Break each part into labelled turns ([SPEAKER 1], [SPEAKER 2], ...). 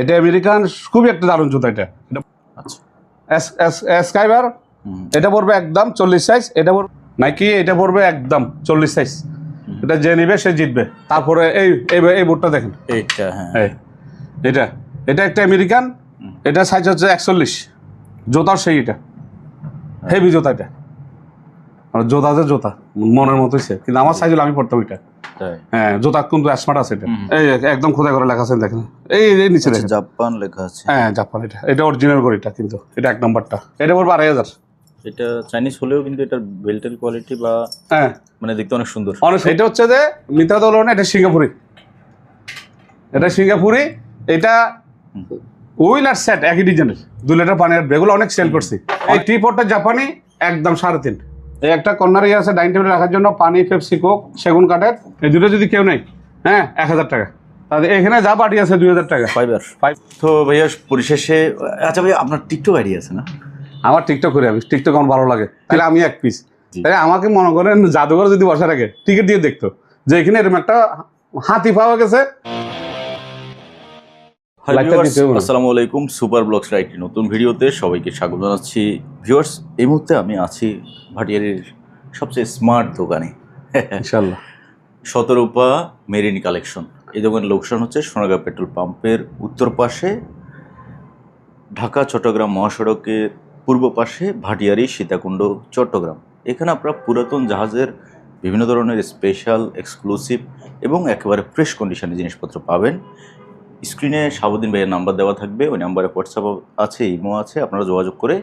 [SPEAKER 1] এটা আমেরিকান, খুবই একটা দারুণ জুতা এটা। আচ্ছা স্কাইবার, এটা পড়বে একদম 40 সাইজ। এটা পড়বে নাইকি, এটা পড়বে একদম 40 সাইজ। এটা যে নিবে সে জিতবে। তারপরে এই বুটটা দেখেন,
[SPEAKER 2] এইটা হ্যাঁ,
[SPEAKER 1] এটা এটা একটা আমেরিকান, এটা সাইজ হচ্ছে 41। জোতার সেই এটা হেভি জোতা, এটা জোতা যে জোতা মনের মতোই সে, কিন্তু আমার সাইজ হলে আমি পড়তাম এটা। হ্যাঁ, জোতা কিন্তু স্মার্ট আছে এটা। এই একদম খোদাই করে লেখা আছে দেখেন, এই নিচে দেখেন
[SPEAKER 2] জাপান লেখা আছে।
[SPEAKER 1] হ্যাঁ জাপান, এটা অরিজিনাল গড়িটা, কিন্তু এটা 1 নম্বরটা। এটা পড়বে 2500।
[SPEAKER 2] এটা চাইনিজ হলেও কিন্তু এটার বেল্টের কোয়ালিটি বা
[SPEAKER 1] হ্যাঁ
[SPEAKER 2] মানে দেখতে অনেক সুন্দর।
[SPEAKER 1] এটা হচ্ছে যে মিথ্যা তো হলো না, এটা সিঙ্গাপুরি। এটা সিঙ্গাপুরি, এটা হুইল আর সেট একই ডিজাইনের, 2 লিটার পানির এগুলো অনেক সেল করছি। এই টি-পটটা জাপানি, একদম 3.5। এই একটা কর্নারই আছে ডাইনিং টেবিলে রাখার জন্য, পানি, পেপসি, কোক, সেগুন কাঠের। এই দুটো যদি কেউ নেই, হ্যাঁ 1000 টাকা। তাহলে এখানে যা পার্টি আছে 2000 টাকা।
[SPEAKER 2] ফাইবার তো ভাইয়া পরিশেষে, আচ্ছা ভাইয়া আপনার টিকটক আইডি আছে না?
[SPEAKER 1] আমার টিকটক করি, আমি টিকটক আমার ভালো লাগে, তাহলে আমি এক পিস। তাই আমাকে মনে করেন জাদুঘর যদি বসা রাখে, টিকিট দিয়ে দেখতো যে এখানে এরকম একটা হাতি পাওয়া গেছে।
[SPEAKER 2] আসসালামু আলাইকুম, সুপার ব্লগসের একটি নতুন ভিডিওতে সবাইকে স্বাগত জানাচ্ছি। ভিউয়ার্স, এই মুহূর্তে আমি আছি ভাটিয়ারির সবচেয়ে স্মার্ট দোকানে,
[SPEAKER 1] ইনশাআল্লাহ
[SPEAKER 2] শতরূপা মেরিন কালেকশন। এই দোকানের লোকেশন হচ্ছে সোনাগাঁ পেট্রোল পাম্পের উত্তর পাশে, ঢাকা চট্টগ্রাম মহাসড়কের পূর্ব পাশে, ভাটিয়ারি সীতাকুণ্ড চট্টগ্রাম। এখানে আপনারা পুরাতন জাহাজের বিভিন্ন ধরনের স্পেশাল, এক্সক্লুসিভ এবং একেবারে ফ্রেশ কন্ডিশনের জিনিসপত্র পাবেন। স্ক্রিনে শাহাবুদ্দিন ভাইয়ের নাম্বার দেওয়া থাকবে, ওই নাম্বারে হোয়াটসঅ্যাপ আছে, ইমো আছে, আপনারা যোগাযোগ করে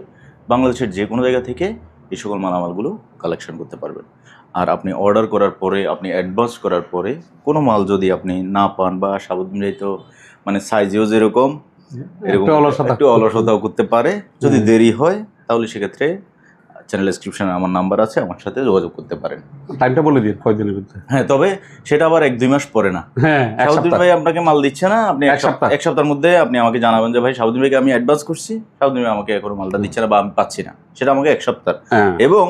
[SPEAKER 2] বাংলাদেশের যে কোনো জায়গা থেকে এই সকল মালামালগুলো কালেকশন করতে পারবেন। আর আপনি অর্ডার করার পরে, আপনি অ্যাডভান্স করার পরে কোনো মাল যদি আপনি না পান, বা শাহাবুদ্দিন ভাই তো মানে সাইজেও যেরকম একটু অলসতাও করতে পারে, যদি দেরি হয় তাহলে সেক্ষেত্রে চ্যানেল ডেসক্রিপশনে আমার নাম্বার আছে, আমার সাথে যোগাযোগ করতে পারেন।
[SPEAKER 1] টাইমটা বলে দিন কয়দিনের ভিতরে।
[SPEAKER 2] হ্যাঁ, তবে সেটা আবার 1-2 মাস পরে না।
[SPEAKER 1] হ্যাঁ,
[SPEAKER 2] শাহাবুদ্দিন ভাই আপনাকে মাল দিচ্ছে না, আপনি এক সপ্তাহের মধ্যে আপনি আমাকে জানাবেন যে ভাই শাহাবুদ্দিন ভাইকে আমি অ্যাডভান্স করছি, শাহাবুদ্দিন ভাই আমাকে এখনো মালটা দিচ্ছে না বা আমি পাচ্ছি না, সেটা আমাকে 1 সপ্তাহ। এবং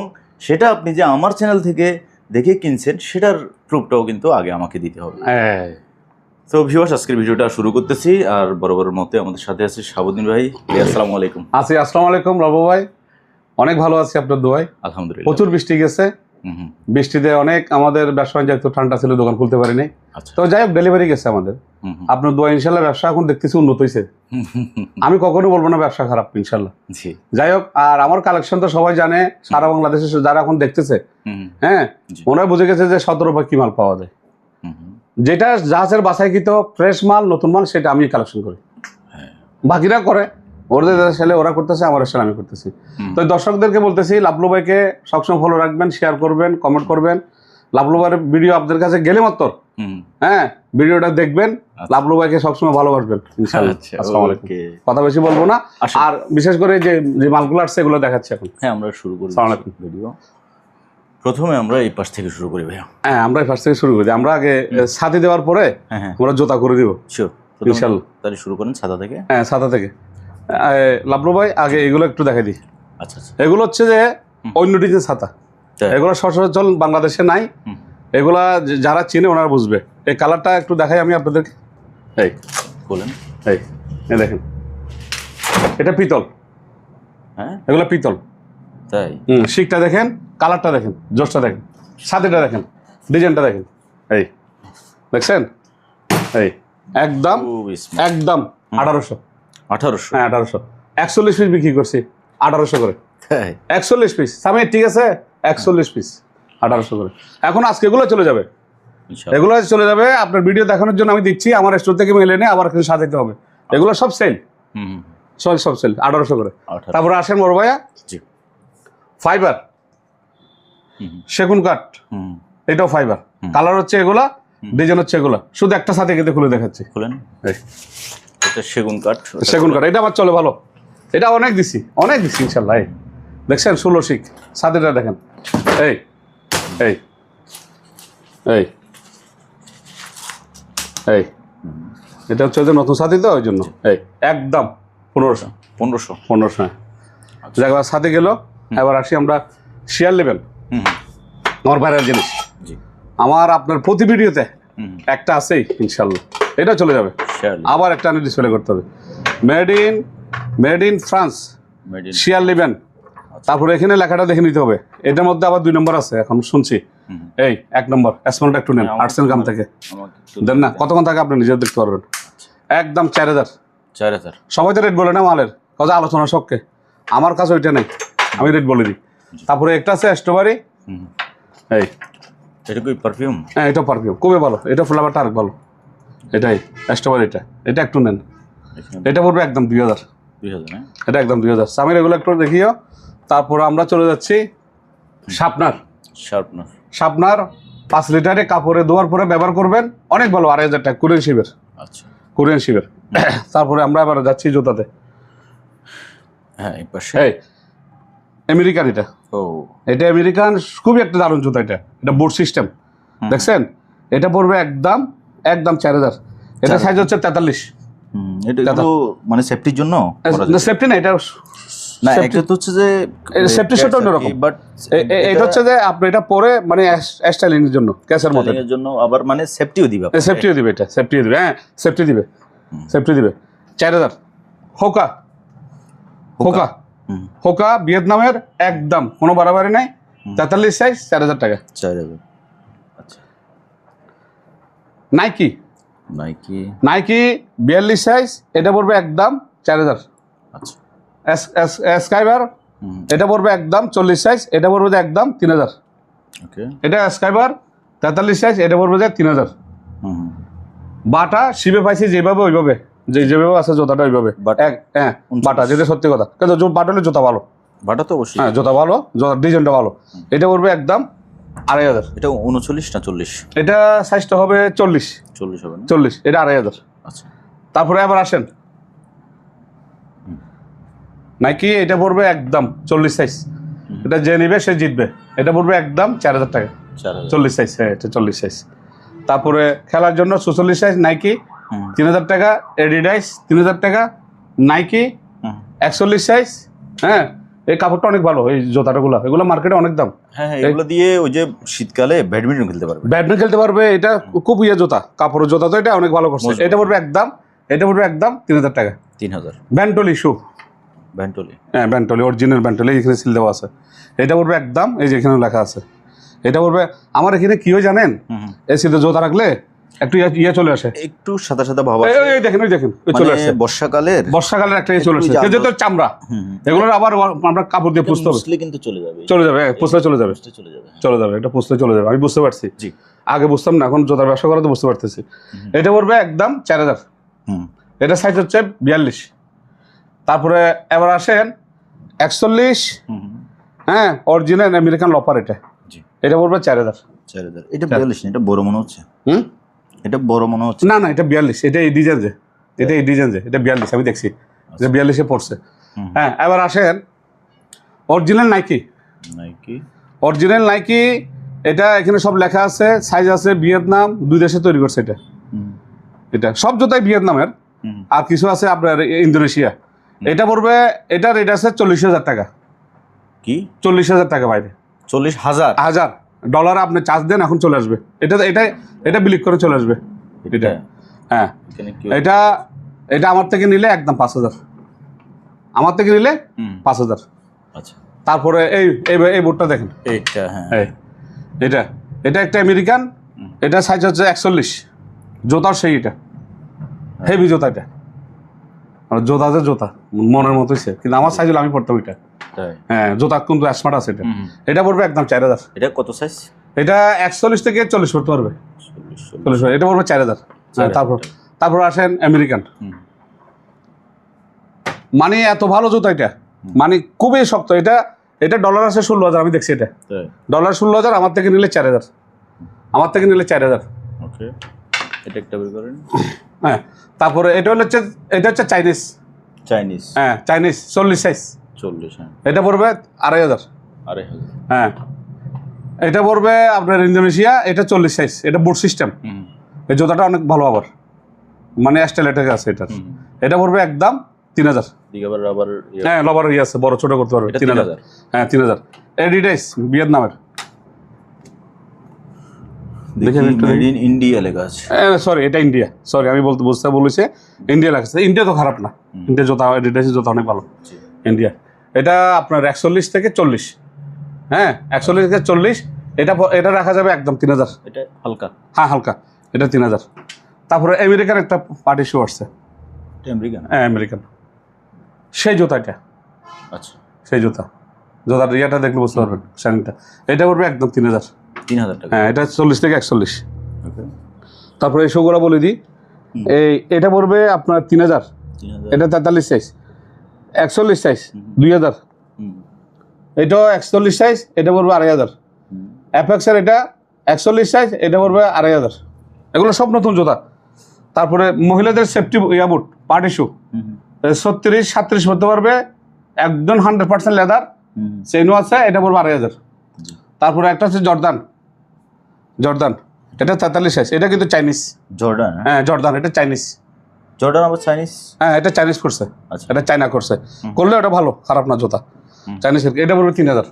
[SPEAKER 2] সেটা আপনি যে আমার চ্যানেল থেকে দেখে কিনছেন সেটার প্রুফটাও কিন্তু আগে আমাকে দিতে হবে। তো ভিউয়ার্স, আজকের ভিডিওটা শুরু করতেছি। আর বরাবরের মতে আমাদের সাথে আছে শাহাবুদ্দিন ভাই। আসসালামু আলাইকুম।
[SPEAKER 1] আসসালামু আলাইকুম রবু ভাই, অনেক ভালো আছি আপনার দোয়ায়,
[SPEAKER 2] আলহামদুলিল্লাহ।
[SPEAKER 1] প্রচুর বৃষ্টি গেছে, বৃষ্টিতে অনেক আমাদের ব্যবসা একটু ঠান্ডা ছিল, দোকান খুলতে পারিনি। তো যাই হোক, ডেলিভারি গেছে আমাদের, আপনার দোয়া ইনশাল্লাহ ব্যবসা এখন দেখতেছি উন্নত হয়েছে। আমি কখনো বলবো না ব্যবসা খারাপ, ইনশাল্লাহ। যাই হোক, আর আমার কালেকশন তো সবাই জানে, সারা বাংলাদেশে যারা এখন দেখতেছে, হ্যাঁ ওনারা বুঝে গেছে যে 17 রূপায় কি মাল পাওয়া যায়। যেটা জাহাজের বাছাইকৃত ফ্রেশ মাল, নতুন মাল, সেটা আমি কালেকশন করি, বাকিরা করে, ওদের সেলে ওরা করতেছে, আমার সেলে আমি করতেছি। তো দর্শকদেরকে বলতেছি, লাভলু ভাইকে সবসময় ফলো রাখবেন, শেয়ার করবেন, কমেন্ট করবেন। লাভলু ভাইয়ের ভিডিও আপনাদের কাছে গেলে মাত্র, হ্যাঁ ভিডিওটা দেখবেন, লাভলু ভাইকে সবসময় ভালোবাসবেন ইনশাআল্লাহ। আসসালামু আলাইকুম। কথা বেশি বলবো না, আর বিশেষ করে যে মালগুলো আসছে এগুলো দেখাচ্ছি এখন।
[SPEAKER 2] হ্যাঁ, আমরা শুরু করি ভিডিও। প্রথমে আমরা এই পাশ থেকে শুরু করি ভাইয়া।
[SPEAKER 1] হ্যাঁ, আমরা এই পাশ থেকে শুরু করি। আমরা আগে ছাতি দেওয়ার পরে আমরা জোতা করে দিব ইনশাআল্লাহ।
[SPEAKER 2] তাহলে শুরু করেন ছাতা থেকে।
[SPEAKER 1] হ্যাঁ, ছাতা থেকে। লাভলু ভাই আগে এগুলো একটু দেখাই দিই।
[SPEAKER 2] আচ্ছা,
[SPEAKER 1] এগুলো হচ্ছে যে অন্য ডিজাইনের ছাতা, এগুলো সচরাচর বাংলাদেশে নাই, এগুলা যারা চিনে ওনারা বুঝবে। এই কালারটা একটু দেখাই আমি আপনাদেরকে। এই
[SPEAKER 2] বলেন,
[SPEAKER 1] এই দেখেন, এটা পিতল।
[SPEAKER 2] হ্যাঁ,
[SPEAKER 1] এগুলো পিতল।
[SPEAKER 2] তাই?
[SPEAKER 1] শিকটা দেখেন, কালারটা দেখেন, জোসটা দেখেন, ছাতিটা দেখেন, ডিজাইনটা দেখেন। এই দেখছেন, এই একদম 1800। হ্যাঁ 1800, 41 পিস বিক্রি করছি 1800 করে। 41 পিস সামনে, ঠিক আছে, 41 পিস 1800 করে। এখন আজকে এগুলো চলে যাবে, এগুলো চলে যাবে। আপনার ভিডিও দেখানোর জন্য আমি দিচ্ছি, আমার স্টোর থেকে মেলে নিয়ে আবার কিছু সাজাতে হবে। এগুলো সব সেল, সব সেল 1800 করে। তারপরে আসেন বড় ভাইয়া, ফাইবার, সেগুন কাঠ, এটাও ফাইবার, কালার হচ্ছে এগুলা, ডিজাইন হচ্ছে এগুলা। শুধু একটা সাথে কিন্তু খুলে দেখাচ্ছি।
[SPEAKER 2] খুলেন। এটা সেগুন কাঠ,
[SPEAKER 1] এটা আবার চলে ভালো, এটা অনেক দিছি ইনশাল্লাহ। এই দেখছেন 16 শিক, সাথেটা দেখেন। এই এই এই এই এটা হচ্ছে যে নতুন সাথী, তো ওই জন্য এই একদম 1500। একবার সাথে গেল। এবার আসি আমরা শেয়ার লেভেল, আমার বাইরের জিনিস, আমার আপনার প্রতি ভিডিওতে একটা আছেই ইনশাল্লাহ, এটা চলে যাবে।
[SPEAKER 2] Surely.
[SPEAKER 1] আবার একটা আনি ডিসপ্লে করতে হবে। Made in France,
[SPEAKER 2] Made in-
[SPEAKER 1] শিয়ার লিবেন। তারপরে এখানে লেখাটা দেখে নিতে হবে। এটার মধ্যে আবার 2 নম্বর আছে, এখন শুনছি।
[SPEAKER 2] হুম।
[SPEAKER 1] এই 1 নম্বর স্মলটা একটু নেন,
[SPEAKER 2] হ্যাঁ,
[SPEAKER 1] আর্টস এন্ড কাম থেকে
[SPEAKER 2] আমাকে একটু
[SPEAKER 1] দেন না, কতক্ষণ থাকে আপনি নিজে দেখতে পারবেন। একদম 4000।
[SPEAKER 2] 4000
[SPEAKER 1] সবাই তো রেট বলে না মালের, কথা আলোচনা শখকে, আমার কাছে ওইটা নেই, আমি রেট বলে দিই। তারপরে একটা আছে স্ট্রবেরি,
[SPEAKER 2] হুম।
[SPEAKER 1] এই
[SPEAKER 2] এটা কি পারফিউম?
[SPEAKER 1] হ্যাঁ এটা পারফিউম খুবই ভালো, এটা ফ্লেভারটা আরেক ভালো। এটাই স্ট্রবেরি, এটা একটু নেন, এটা পড়বে একদম 2000।
[SPEAKER 2] 2000 হ্যাঁ?
[SPEAKER 1] এটা একদম 2000। সামির এগুলো একটু দেখিও। তারপর আমরা চলে যাচ্ছি শার্পনার।
[SPEAKER 2] শার্পনার
[SPEAKER 1] 5 লিটারে কাপড়ে ধোয়ার পরে ব্যবহার করবেন, অনেক ভালো, 2500 টাকা, কোরিয়ান শিবের।
[SPEAKER 2] আচ্ছা
[SPEAKER 1] কোরিয়ান শিবের। তারপরে আমরা এবার যাচ্ছি জুতাতে,
[SPEAKER 2] হ্যাঁ এই পাশে
[SPEAKER 1] এই আমেরিকান।
[SPEAKER 2] ও
[SPEAKER 1] এটা আমেরিকান, খুবই একটা দারুণ জুতা। এটা বোর্ড সিস্টেম, দেখছেন? এটা পড়বে একদম 4000। এটা সাইজ হচ্ছে 43।
[SPEAKER 2] এটা তো মানে সেফটির জন্য করা যায়।
[SPEAKER 1] সেফটি না, এটা
[SPEAKER 2] না
[SPEAKER 1] safety-
[SPEAKER 2] এটা তো হচ্ছে যে
[SPEAKER 1] সেফটি সেট অন্যরকম,
[SPEAKER 2] বাট
[SPEAKER 1] এটা হচ্ছে যে আপনি এটা পরে মানে স্টাইলিং এর জন্য, ক্যাসের মতো
[SPEAKER 2] এর জন্য আবার মানে সেফটিও দিবে আপনাকে।
[SPEAKER 1] সেফটিও দিবে, এটা সেফটিও দিবে, হ্যাঁ সেফটি দিবে, সেফটি দিবে। 4000। হোকা, হোকা,
[SPEAKER 2] হুম,
[SPEAKER 1] হোকা ভিয়েতনামের, একদম কোনো বাড়াবাড়ি নাই, 43 সাইজ, 4000 টাকা।
[SPEAKER 2] 4000 আচ্ছা।
[SPEAKER 1] নাইকি,
[SPEAKER 2] নাইকি
[SPEAKER 1] নাইকি 42 সাইজ, এটা পড়বে একদম 4000।
[SPEAKER 2] আচ্ছা
[SPEAKER 1] স্কাইবার,
[SPEAKER 2] হুম
[SPEAKER 1] এটা পড়বে একদম 40 সাইজ, এটা পড়বে যে একদম 3000।
[SPEAKER 2] ওকে
[SPEAKER 1] এটা স্কাইবার 43 সাইজ, এটা পড়বে যে 3000।
[SPEAKER 2] হুম
[SPEAKER 1] বাটা শিবে পাইছি যেভাবে ওইভাবে, যেভাবে আছে জুতাটা ওইভাবে।
[SPEAKER 2] বাটা?
[SPEAKER 1] হ্যাঁ
[SPEAKER 2] 39
[SPEAKER 1] বাটা, যেটা সত্যি কথা, কিন্তু বাটা হলে জুতা ভালো,
[SPEAKER 2] বাটা তো অবশ্যই।
[SPEAKER 1] হ্যাঁ জুতা ভালো, ডিজাইনটা ভালো। এটা পড়বে একদম 2500।
[SPEAKER 2] এটা 39 না 40?
[SPEAKER 1] এটা সাইজটা হবে 40,
[SPEAKER 2] 40 হবে না?
[SPEAKER 1] 40, এটা 2500।
[SPEAKER 2] আচ্ছা
[SPEAKER 1] তারপরে আবার আসেন নাইকি, এটা পড়বে একদম 40 সাইজ, এটা যে নিবে সে জিতবে। এটা পড়বে একদম 4000 টাকা।
[SPEAKER 2] 4000
[SPEAKER 1] 40 সাইজ, হ্যাঁ এটা 40 সাইজ। তারপরে খেলার জন্য 44 সাইজ নাইকি,
[SPEAKER 2] হুম
[SPEAKER 1] 3000 টাকা। এডিডাইস 3000 টাকা। নাইকি
[SPEAKER 2] হুম
[SPEAKER 1] 41 সাইজ, হ্যাঁ এই কাপড়টা অনেক ভালো, এই জুতাটাগুলো, এগুলো মার্কেটে অনেক দাম।
[SPEAKER 2] হ্যাঁ হ্যাঁ এগুলো দিয়ে ওই যে শীতকালে ব্যাডমিন্টন খেলতে পারবে।
[SPEAKER 1] ব্যাডমিন্টন খেলতে পারবে, এটা খুব ইয়ে জুতা, কাপড়ের জুতা, তো এটা অনেক ভালো করছে।
[SPEAKER 2] মজবুত।
[SPEAKER 1] এটা পড়বে একদম 3000 টাকা।
[SPEAKER 2] 3000
[SPEAKER 1] ব্যান্টলি শু,
[SPEAKER 2] ব্যান্টলি
[SPEAKER 1] হ্যাঁ ব্যান্টলি, অরিজিনাল ব্যান্টলি, এখানে সিল দেওয়া আছে। এটা পড়বে একদম, এই যে এখানে লেখা আছে, এটা পড়বে। আমার এখানে কি হয় জানেন, এসিতে জুতা রাখলে একটু ইয়ে চলে আসে,
[SPEAKER 2] একটু সাদা সাদা ভাব
[SPEAKER 1] এই
[SPEAKER 2] আছে
[SPEAKER 1] এই দেখেন, ওই দেখেন, ওই চলে
[SPEAKER 2] মানে
[SPEAKER 1] আসছে।
[SPEAKER 2] বর্ষাকালের
[SPEAKER 1] বর্ষাকালের একটা ইয়ে চলে আসছে,
[SPEAKER 2] একটু
[SPEAKER 1] যেহেতু চামড়া, এগুলোর আবার আমরা কাপড় দিয়ে পুষতে হবে,
[SPEAKER 2] মুসলে কিন্তু চলে যাবে।
[SPEAKER 1] চলে যাবে, পুষলে চলে যাবে,
[SPEAKER 2] মুসলে চলে যাবে।
[SPEAKER 1] চলে যাবে, এটা পুষলে চলে যাবে। আমি বুঝতে পারছি,
[SPEAKER 2] জি
[SPEAKER 1] আগে বুঝতাম না, এখন জুতার ব্যবসা করে তো বুঝতে পারতেছি। এটা পড়বে একদম 4000।
[SPEAKER 2] হুম
[SPEAKER 1] এটা সাইজ হচ্ছে 42। তারপরে এবার আসেন 41,
[SPEAKER 2] হুম
[SPEAKER 1] হ্যাঁ অরিজিনাল আমেরিকান লপার,
[SPEAKER 2] জি
[SPEAKER 1] এটা পড়বে 4000।
[SPEAKER 2] 4000 এটা 42 না, এটা বড় মনে হচ্ছে।
[SPEAKER 1] হুম
[SPEAKER 2] এটা বড় মনে হচ্ছে।
[SPEAKER 1] না না, এটা 42, এটা এই ডিজাইন যে, এটা এই ডিজাইন যে, এটা 42, আমি দেখছি যে 42-এ পড়ছে। হ্যাঁ এবার আসেন original Nike,
[SPEAKER 2] Nike
[SPEAKER 1] original Nike, এটা এখানে সব লেখা আছে, সাইজ আছে, ভিয়েতনাম, 2 দেশে তৈরি করছে এটা।
[SPEAKER 2] হুম
[SPEAKER 1] এটা সব জুতাই ভিয়েতনামের,
[SPEAKER 2] হুম
[SPEAKER 1] আর কিছু আছে আপনার ইন্দোনেশিয়া। এটা পড়বে, এটা রেট আছে 40,000 টাকা।
[SPEAKER 2] কি
[SPEAKER 1] 40,000 টাকা বাইরে,
[SPEAKER 2] 40,000
[SPEAKER 1] হাজার ডলার আপনি চার্জ দেন, এখন চলে আসবে। এটা এটা এটা বিলিক করে চলে আসবে এটা, হ্যাঁ।
[SPEAKER 2] এখানে কি
[SPEAKER 1] এটা এটা আমার থেকে নিলে একদম 5000, আমার থেকে নিলে 5000।
[SPEAKER 2] আচ্ছা
[SPEAKER 1] তারপরে এই এই এই বোর্ডটা দেখেন,
[SPEAKER 2] এইটা হ্যাঁ
[SPEAKER 1] এই এটা এটা একটা আমেরিকান, এটা সাইজ হচ্ছে 41, জোতার সেই, এটা হেভি জোতা, এটা মানে জোতা যে জোতা মনের মতোই সে, কিন্তু আমার সাইজ হলে আমি পড়তাম এটা,
[SPEAKER 2] তাই
[SPEAKER 1] হ্যাঁ জোতা কিন্তু স্মার্ট আছে এটা। এটা পড়বে একদম 4000।
[SPEAKER 2] এটা কত সাইজ?
[SPEAKER 1] এটা 41 থেকে 40 পড়তে পারবে, 40, এটা পড়বে 4000। তারপর আসেন আমেরিকান, মানে এত ভালো জুতা এটা, মানে খুবই শক্ত। এটা এটা ডলার আছে 16,000, আমি দেখছি এটা
[SPEAKER 2] তাই
[SPEAKER 1] ডলার 16,000, আমার থেকে নিলে 4000, আমার থেকে নিলে 4000।
[SPEAKER 2] ওকে এটা একটা বের করেন।
[SPEAKER 1] হ্যাঁ তারপরে এটা হচ্ছে, এটা হচ্ছে চাইনিজ,
[SPEAKER 2] চাইনিজ
[SPEAKER 1] হ্যাঁ চাইনিজ 40 সাইজ,
[SPEAKER 2] 40 হ্যাঁ
[SPEAKER 1] এটা পড়বে 2500।
[SPEAKER 2] 2500
[SPEAKER 1] হ্যাঁ এটা পড়বে আপনার ইন্দোনেশিয়া, এটা 40 সাইজ, এটা বুট সিস্টেম। এই জুতাটা অনেক ভালো, আবার মানে স্টাইলের আছে এটার। এটা পড়বে একদম 3000।
[SPEAKER 2] দিকে আবার রাবার
[SPEAKER 1] হ্যাঁ লবার ইয়ে আছে, বড় ছোট করতে পারবে, 3000। হ্যাঁ 3000। এডিডাইস ভিয়েতনামের, দেখেন একটু
[SPEAKER 2] মেড ইন ইন্ডিয়া লেখা আছে।
[SPEAKER 1] সরি, এটা ইন্ডিয়া, সরি আমি বুঝতে বলেছি ইন্ডিয়া লাগছে। ইন্ডিয়া তো খারাপ না, ইন্ডিয়া জুতা, এডিডাসের জুতা অনেক ভালো। ইন্ডিয়া এটা আপনার 41 থেকে 40, হ্যাঁ 41 থেকে 40, এটা রাখা যাবে একদম 3000।
[SPEAKER 2] এটা হালকা?
[SPEAKER 1] হ্যাঁ হালকা, এটা 3000। তারপরে আমেরিকান একটা পার্টি শু আসছে।
[SPEAKER 2] এটা আমেরিকান?
[SPEAKER 1] হ্যাঁ আমেরিকান, সেই জুতা এটা।
[SPEAKER 2] আচ্ছা,
[SPEAKER 1] সেই জুতার ইয়েটা দেখলে বুঝতে পারবেন, শাইনিংটা। এটা পড়বে একদম 3000।
[SPEAKER 2] 3000 টাকা?
[SPEAKER 1] হ্যাঁ এটা 40 থেকে 41।
[SPEAKER 2] ওকে।
[SPEAKER 1] তারপরে এই শোগুলো বলে দিই, এটা পড়বে আপনার 3000। এটা 43 সাইজ, 41 সাইজ 2000। এটাও 41 সাইজ, এটা পড়বে 2500। অ্যাপেক্সের এটা 41 সাইজ, এটা পড়বে 2500। এগুলো সব নতুন জুতা। তারপরে মহিলাদের সেফটি ইয়াবুট পার্টি শু 36, 37 পড়তে পারবে, একদম 100% লেদার, চেইনও আছে, এটা পড়বে 2500। তারপরে একটা হচ্ছে জর্দান, এটা 43 সাইজ, এটা কিন্তু চাইনিজ।
[SPEAKER 2] জর্ডান?
[SPEAKER 1] হ্যাঁ জর্দান, এটা চাইনিজ।
[SPEAKER 2] জর্ডান আবার চাইনিজ?
[SPEAKER 1] হ্যাঁ এটা চাইনিজ করছে।
[SPEAKER 2] আচ্ছা।
[SPEAKER 1] এটা চাইনা করছে, করলে এটা ভালো, খারাপ না জুতা, চাইনিজ। এটা পড়বে 3000।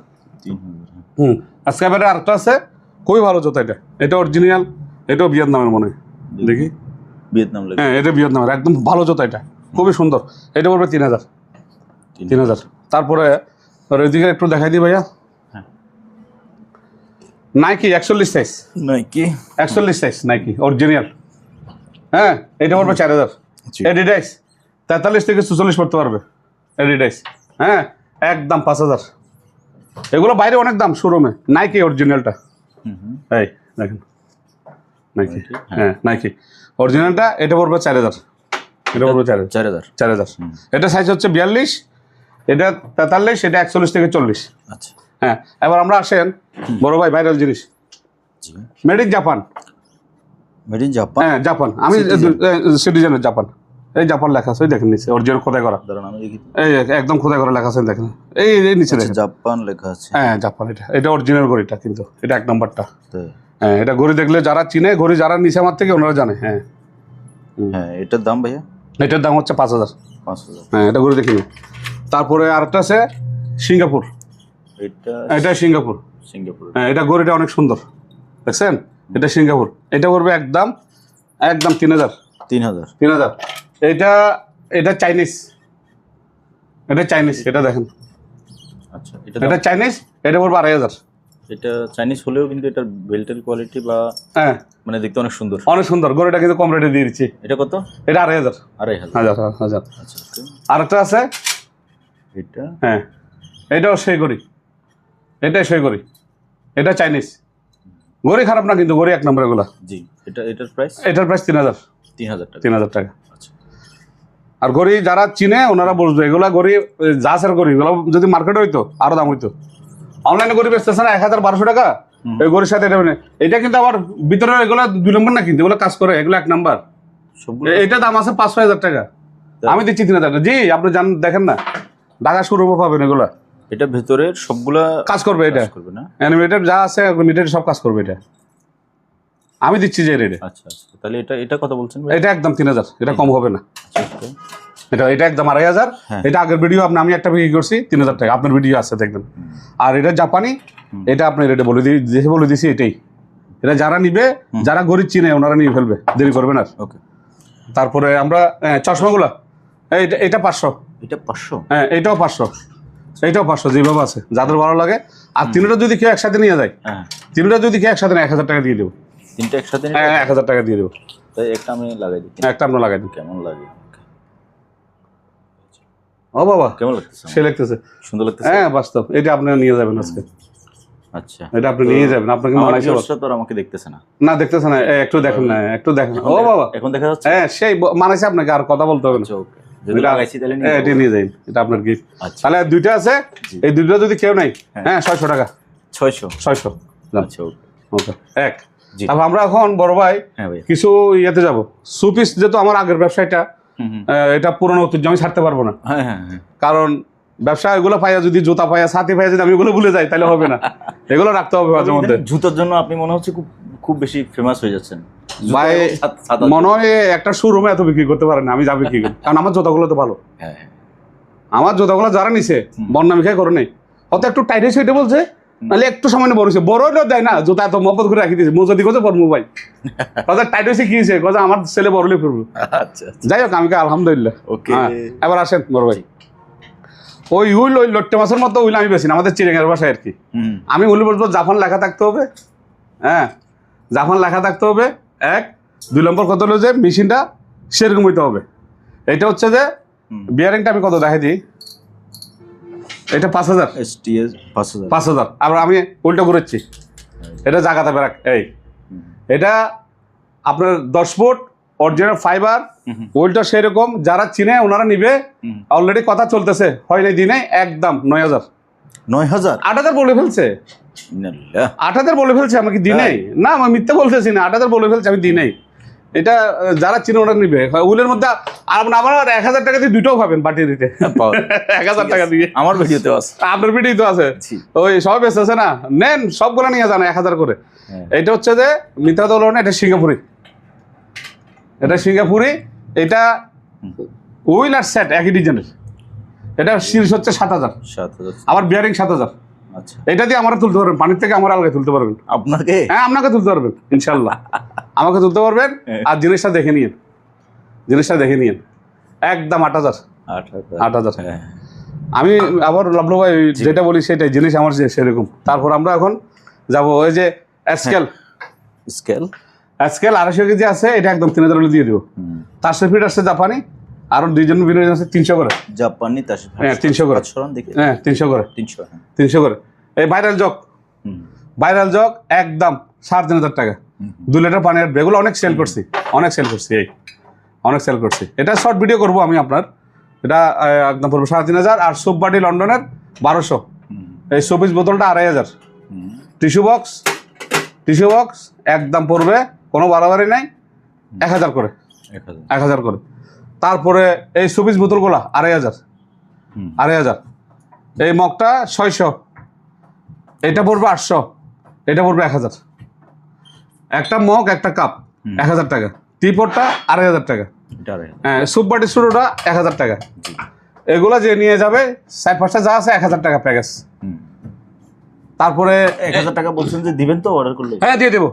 [SPEAKER 2] 3000।
[SPEAKER 1] আজকে এবারে আরেকটা আছে, খুবই ভালো জুতা। এটা অরিজিনাল, এটাও ভিয়েতনামের মনে হয়, দেখি।
[SPEAKER 2] ভিয়েতনাম লেখা?
[SPEAKER 1] হ্যাঁ এটা ভিয়েতনামের, একদম ভালো জুতা, এটা খুবই সুন্দর। এটা পড়বে 3000। 3000। তারপরে ওইদিকে একটু দেখাই দিই ভাইয়া, Nike 41 size,
[SPEAKER 2] Nike
[SPEAKER 1] 41 size Nike original. হ্যাঁ এটা পড়বে 4000। এডিডাস 43 থেকে 44 পড়তে পারবে, এডিডাস। হ্যাঁ একদম 5000। এগুলো বাইরে অনেক দাম শোরুমে, নাইকি অরিজিনালটা। এই দেখেন নাইকি, হ্যাঁ নাইকি অরিজিনালটা, এটা পড়বে 4000। এটা পড়বে 4000। এটা সাইজ হচ্ছে 42, এটা 43, এটা 41 থেকে 40।
[SPEAKER 2] আচ্ছা।
[SPEAKER 1] হ্যাঁ এবার আমরা আসেন বড় ভাই, ভাইরাল জিনিস, made in Japan.
[SPEAKER 2] Made in Japan?
[SPEAKER 1] হ্যাঁ জাপান, আমি সিটিজেনের জাপান। এই জাপান লেখা আছে, ওই দেখেন নিচে, অরিজিনাল খোদাই করা।
[SPEAKER 2] দাঁড়ান আমি দেখি।
[SPEAKER 1] এই একদম খোদাই করা লেখা আছে, দেখেন এই নিচে দেখেন
[SPEAKER 2] জাপান লেখা আছে।
[SPEAKER 1] হ্যাঁ জাপান, এটা অরিজিনাল ঘড়িটা, কিন্তু এটা 1 নম্বরটা।
[SPEAKER 2] তাই?
[SPEAKER 1] হ্যাঁ এটা ঘড়ি দেখলে যারা চিনে, ঘড়ি যারা নিচে আমার থেকে ওনারা জানে। হ্যাঁ
[SPEAKER 2] হ্যাঁ, এটার দাম ভাইয়া?
[SPEAKER 1] এটার দাম হচ্ছে 5000।
[SPEAKER 2] 5000?
[SPEAKER 1] হ্যাঁ এটা ঘড়ি দেখিনি। তারপরে আরেকটা আছে সিঙ্গাপুর, এটা সিঙ্গাপুর। হ্যাঁ এটা ঘড়িটা অনেক সুন্দর, দেখছেন? এটা সিঙ্গাপুর, এটা পড়বে একদম 3000। 3000। এটা চাইনিজ, এটা দেখেন।
[SPEAKER 2] আচ্ছা,
[SPEAKER 1] এটা চাইনিজ, এটা পড়বে 2500।
[SPEAKER 2] এটা চাইনিজ হলেও কিন্তু এটার বেল্টের কোয়ালিটি বা
[SPEAKER 1] হ্যাঁ
[SPEAKER 2] মানে দেখতে অনেক সুন্দর।
[SPEAKER 1] অনেক সুন্দর, ঘড়িটা কিন্তু কম রেটে দিয়ে দিচ্ছি।
[SPEAKER 2] এটা কত?
[SPEAKER 1] এটা 2500।
[SPEAKER 2] 2500। আচ্ছা।
[SPEAKER 1] আরেকটা আছে,
[SPEAKER 2] এটা
[SPEAKER 1] হ্যাঁ এটাও সেই ঘড়ি, এটাই সেই ঘড়ি, এটা চাইনিজ। ঘড়ি খারাপ না কিন্তু, ঘড়ি 1 নম্বর এগুলা।
[SPEAKER 2] জি। এটার প্রাইস?
[SPEAKER 1] এটার প্রাইস 3000।
[SPEAKER 2] 3000 টাকা?
[SPEAKER 1] 3000 টাকা।
[SPEAKER 2] আচ্ছা।
[SPEAKER 1] আর ঘড়ি যারা চিনে ওনারা বুঝবে, এগুলা ঘড়ি জাসের ঘড়ি, এগুলো যদি মার্কেটে হইতো আরো দাম হইতো। অনলাইনে ঘড়ি বেচতেছে না 1000-1200 টাকা, এই ঘড়ির সাথে এটা কিন্তু আবার ভিতরে এগুলো 2 নম্বর না, কিন্তু এগুলো কাজ করে, এগুলো 1 নম্বর। এটা দাম আছে 5-6 হাজার টাকা, আমি দিচ্ছি 3000 টাকা। জি আপনি জান, দেখেন না, ঢাকা শোরুমে পাবেন এগুলা।
[SPEAKER 2] এটা ভেতরের সবগুলা
[SPEAKER 1] কাজ করবে, এটা
[SPEAKER 2] করবে না?
[SPEAKER 1] অ্যানিমেটেড যা আছে অ্যানিমেটেড সব কাজ করবে, এটা আমি দিচ্ছি যে রেটে।
[SPEAKER 2] আচ্ছা। তাহলে এটা কত বলছেন ভাই?
[SPEAKER 1] এটা একদম 3000, এটা কম হবে না। এটা একদম 2500। এটা আগের ভিডিও আমি একটা বিক্রি করছি 3000 টাকা, আপনার ভিডিও আছে দেখবেন। আর এটা জাপানি, এটা আপনি রেটে বলে দিছি এটাই। এটা যারা নিবে, যারা গরিব চিনে ওনারা নিয়ে ফেলবে, দেরি করবে না।
[SPEAKER 2] ওকে।
[SPEAKER 1] তারপরে আমরা চশমাগুলো, এটা 500।
[SPEAKER 2] এটা 500?
[SPEAKER 1] হ্যাঁ এটাও 500, এইটাও 500, যেভাবে আছে যাদের ভালো লাগে। আর 3টা যদি কেউ একসাথে নিয়ে যায়, 3টা যদি কেউ একসাথে নেয় 1000 টাকা দিয়ে দেবো।
[SPEAKER 2] 3টা একসাথে?
[SPEAKER 1] হ্যাঁ 1000 টাকা দিয়ে দেবো।
[SPEAKER 2] তাই একটা আমি লাগাই দিই।
[SPEAKER 1] একটা আমরা লাগাই দিই।
[SPEAKER 2] কেমন লাগে?
[SPEAKER 1] ও বাবা
[SPEAKER 2] কেমন লাগতেছে?
[SPEAKER 1] সে লাগতেছে,
[SPEAKER 2] সুন্দর লাগতেছে।
[SPEAKER 1] হ্যাঁ বাস্তব, এটা আপনি নিয়ে যাবেন আজকে।
[SPEAKER 2] আচ্ছা,
[SPEAKER 1] এটা আপনি নিয়ে যাবেন, আপনাকে মানাইছে।
[SPEAKER 2] তো আমাকে দেখতেছে না?
[SPEAKER 1] না দেখতেছে না, একটু দেখেন না, একটু দেখেন। ও বাবা
[SPEAKER 2] এখন দেখা যাচ্ছে?
[SPEAKER 1] হ্যাঁ সেই মানাইছে আপনাকে, আর কথা বলতে হবে না।
[SPEAKER 2] ওকে, যদি লাগাইছি তাহলে
[SPEAKER 1] এটা নিয়ে যাই, এটা আপনার গিফট।
[SPEAKER 2] আচ্ছা।
[SPEAKER 1] তাহলে 2টা আছে, এই 2টা যদি কেউ নাই, হ্যাঁ 600 টাকা।
[SPEAKER 2] 600? আচ্ছা
[SPEAKER 1] ওকে। তারপর আমরা এখন বড় ভাই কিছু ইয়েতে যাব, সুপিস, যেহেতু আমার আগের ব্যবসাটা, এটা পুরনো ঐতিহ্য, আমি ছাড়তে পারবো না। কারণ ব্যবসা এগুলো পাইয়া, যদি জুতা পাইয়া, ছাতি পাইয়া যদি আমি এগুলো ভুলে যাই তাহলে হবে না, এগুলো রাখতে হবে মাঝে মধ্যে।
[SPEAKER 2] জুতার জন্য আপনি মনে হচ্ছে খুব বেশি ফেমাস হয়ে যাচ্ছেন
[SPEAKER 1] ভাই, মনে হয় একটা শোরুমে এত বিক্রি করতে পারেন না, আমি যা বিক্রি করি, কারণ আমার জুতাগুলো তো ভালো। আমার জুতাগুলো যারা নিছে বন্যা মিখাই করে নেই, অত একটু টাইট হয়েছে এটা বলছে, নাহলে একটু সামান্য বড় হয়েছে, বড় হলেও দেয় না, জুতা এত মহব্বত করে রাখি দিয়েছে, মোজা দিকে পড়বো ভাই, কথা টাইট হয়েছে কি হয়েছে, কথা আমার ছেলে বড় হলে পড়বো।
[SPEAKER 2] আচ্ছা
[SPEAKER 1] যাই হোক, আমি আলহামদুলিল্লাহ।
[SPEAKER 2] ওকে,
[SPEAKER 1] এবার আসেন বড় ভাই, ওই লোট্টে মাছের মতো উইল আমি বেশি না, আমাদের চিড়িয়াখানার বাসায় আর কি। আমি উইল বলবো জাপান লেখা থাকতে হবে, হ্যাঁ জাপান লেখা থাকতে হবে। 1 2 নম্বর কত হলো যে মেশিনটা সেরকম হইতে হবে। এটা হচ্ছে যে বিয়ারিংটা আমি কত দেখাই দিই, এটা 5000
[SPEAKER 2] STS 5000।
[SPEAKER 1] 5000। আবার আমি উল্টো ঘুরেছি, এটা জায়গাতে বেরাক। এই এটা আপনার 10 ফুট অরিজিনাল ফাইবার, ওইটা সেরকম যারা চিনে ওনারা নিবে। অলরেডি কথা চলতেছে, হয় নাই দিনে একদম 9000।
[SPEAKER 2] 9000
[SPEAKER 1] 8000 বলে ফেলছে, 8000 বলে ফেলছে আমাকে দিনেই। না আমি মিথ্যে বলতেছি না, 8000 বলে ফেলছে, আমি দিনেই। এটা যারা চিনে ওনারা নিবে। উলের মধ্যে আবার 1000 টাকা দিয়ে দুটোও পাবেন বাটি দিতে, 1000 টাকা দিয়ে।
[SPEAKER 2] আমার ভিডিওতে আছে,
[SPEAKER 1] আপনার ভিডিও তো আছে, ওই সব বেস্ট আছে না, নেন সবগুলো নিয়ে যান 1000 করে। এটা হচ্ছে যে মিথ্যা তো বলবো না, এটা সিঙ্গাপুরি, এটা সিঙ্গাপুরি। এটা উইল আর সেট একই ডিজাইনের। এটা সিরিজ হচ্ছে 7000, আবার বিয়ারিং 7000।
[SPEAKER 2] আচ্ছা,
[SPEAKER 1] এটা দিয়ে আমরা তুলতে পারবেন, পানির থেকে আমরা আলাদা তুলতে পারবেন।
[SPEAKER 2] আপনাকে?
[SPEAKER 1] হ্যাঁ আপনাকে তুলতে পারবেন ইনশাল্লাহ, আমাকে তুলতে পারবেন। আর জিনিসটা দেখে নিন, জিনিসটা দেখে নিন, একদম 8000। আমি আবার লাভলু ভাই যেটা বলি সেটাই, জিনিস আমার যে সেরকম। তারপর আমরা এখন যাব ওই যে স্কেল,
[SPEAKER 2] স্কেল
[SPEAKER 1] 250 কেজি আছে, এটা একদম 3000 হলে দিয়ে দিব। 400 ফিট আসছে জাপানি, আরো 2 জন বিরোধী আছে 300 করে
[SPEAKER 2] জাপানি।
[SPEAKER 1] হ্যাঁ 300 করে, হ্যাঁ 300 করে, 300 করে। এই ভাইরাল জগ, ভাইরাল জগ একদম 3500 টাকা। 2 লিটার পানির এগুলো অনেক সেল করছি, অনেক সেল করছি, এই অনেক সেল করছি। এটা শর্ট ভিডিও করবো আমি আপনার, এটা একদম পড়বে 3500। আর সুপ বাটি লন্ডনের 1200। এই 24 বোতলটা 2500। টিস্যু বক্স একদম পড়বে, কোনো বাড়াবাড়ি নাই, 1000 করে, 1000 করে। তারপরে এই 24 বোতলগুলা 2500। এই মগটা 600, এটা পড়বে 800, এটা পড়বে 1000। একটা মগ একটা কাপ 1000 টাকা। টিপটটা 2500 টাকা। হ্যাঁ সুপ বাটি শুরুটা 1000 টাকা। এগুলা যে নিয়ে যাবে 4-5টা যা আছে 1000 টাকা প্যাকেজ। তারপরে
[SPEAKER 2] 1000 টাকা বলছেন যে দিবেন তো অর্ডার করলে?
[SPEAKER 1] হ্যাঁ দিয়ে দেবো।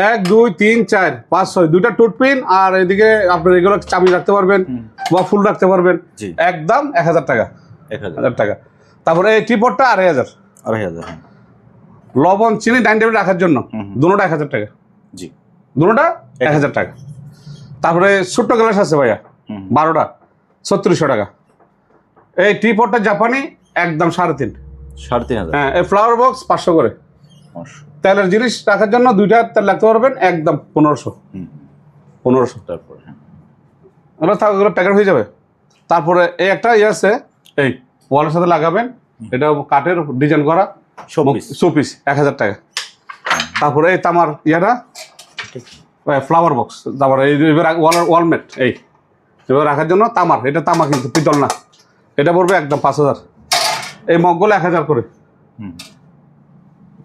[SPEAKER 1] 1 2 3 4 5 6 2টা টুথপিন, আর এদিকে আপনার এগুলো চাবি রাখতে পারবেন বা ফুল রাখতে পারবেন, একদম 1000 টাকা, 1000 টাকা। তারপরে এই টিপটটা 2500। লবণ চিনি ডাইনিং টেবিলে রাখার জন্য দুটোটা 1000 টাকা, দুটোটা 1000 টাকা। তারপরে ছোট্ট গ্লাস আছে ভাইয়া 12টা 3600 টাকা। এই টিপটটা জাপানি একদম 3500। হ্যাঁ এই ফ্লাওয়ার বক্স 500 করে। তেলের জিনিস রাখার জন্য 2টা তেল রাখতে পারবেন, একদম 1500। তারপরে ওগুলো প্যাকেট হয়ে যাবে। তারপরে এই একটা ইয়ে আছে, এই ওয়ালের সাথে লাগাবেন, এটা কাঠের ডিজাইন করা শোপিস 1000 টাকা। তারপরে এই তামার ইয়েটা ফ্লাওয়ার বক্স, তারপরে এই ওয়ালমেট এই এবার রাখার জন্য তামার, এটা তামা কিন্তু পিতল না, এটা পড়বে একদম 5000। এই মগগুলো 1000 করে।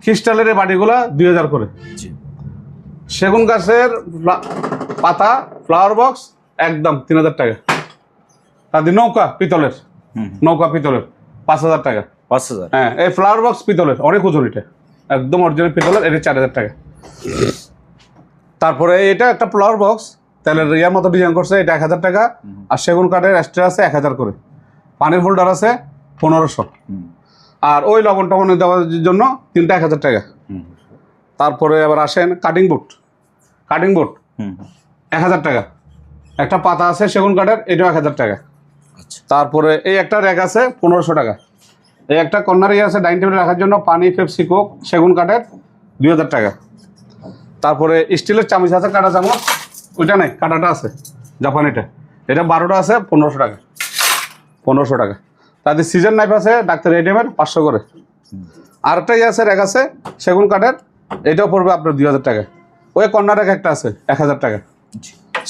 [SPEAKER 1] ক্রিস্টালের এই বাটিগুলা 2000 করে। সেগুন গাছের পাতা ফ্লাওয়ার বক্স একদম 3000 টাকা। তাদের নৌকা পিতলের 5000 টাকা।
[SPEAKER 2] 5000?
[SPEAKER 1] হ্যাঁ এই ফ্লাওয়ার বক্স পিতলের, অনেক ওজন, এটা একদম অরিজিনাল পিতলের, এটা 4000 টাকা। তারপরে এটা একটা ফ্লাওয়ার বক্স তেলের ইয়ার মতো ডিজাইন করছে, এটা 1000 টাকা। আর সেগুন কাঠের এক্সট্রা আছে 1000 করে। পানির হোল্ডার আছে 1500। আর ওই লবণ টবণ দেওয়ার জন্য 3টা 1000 টাকা। তারপরে আবার আসেন কাটিং বোর্ড 1000 টাকা। একটা পাতা আছে সেগুন কাঠের, এটাও 1000 টাকা। তারপরে এই একটা র্যাক আছে 1500 টাকা। এই একটা কর্নার ইয়ে আছে ডাইনিং টেবিলে রাখার জন্য, পানি পেপসি কোক সেগুন কাঠের 2000 টাকা। তারপরে স্টিলের চামচ আছে, কাটা চামচ, ওইটা নেই, কাটাটা আছে জাপানিটা, এটা 12টা আছে 1500 টাকা। 1500 টাকা। তাদের সিজন নাইফ আছে ডাক্তার এটিএমের 500 করে। আর একটা ইয়ে আছে র্যাক আছে সেগুন কাঠের, এটাও পড়বে আপনার 2000 টাকা। ওই কর্নার র্যাক একটা আছে 1000 টাকা।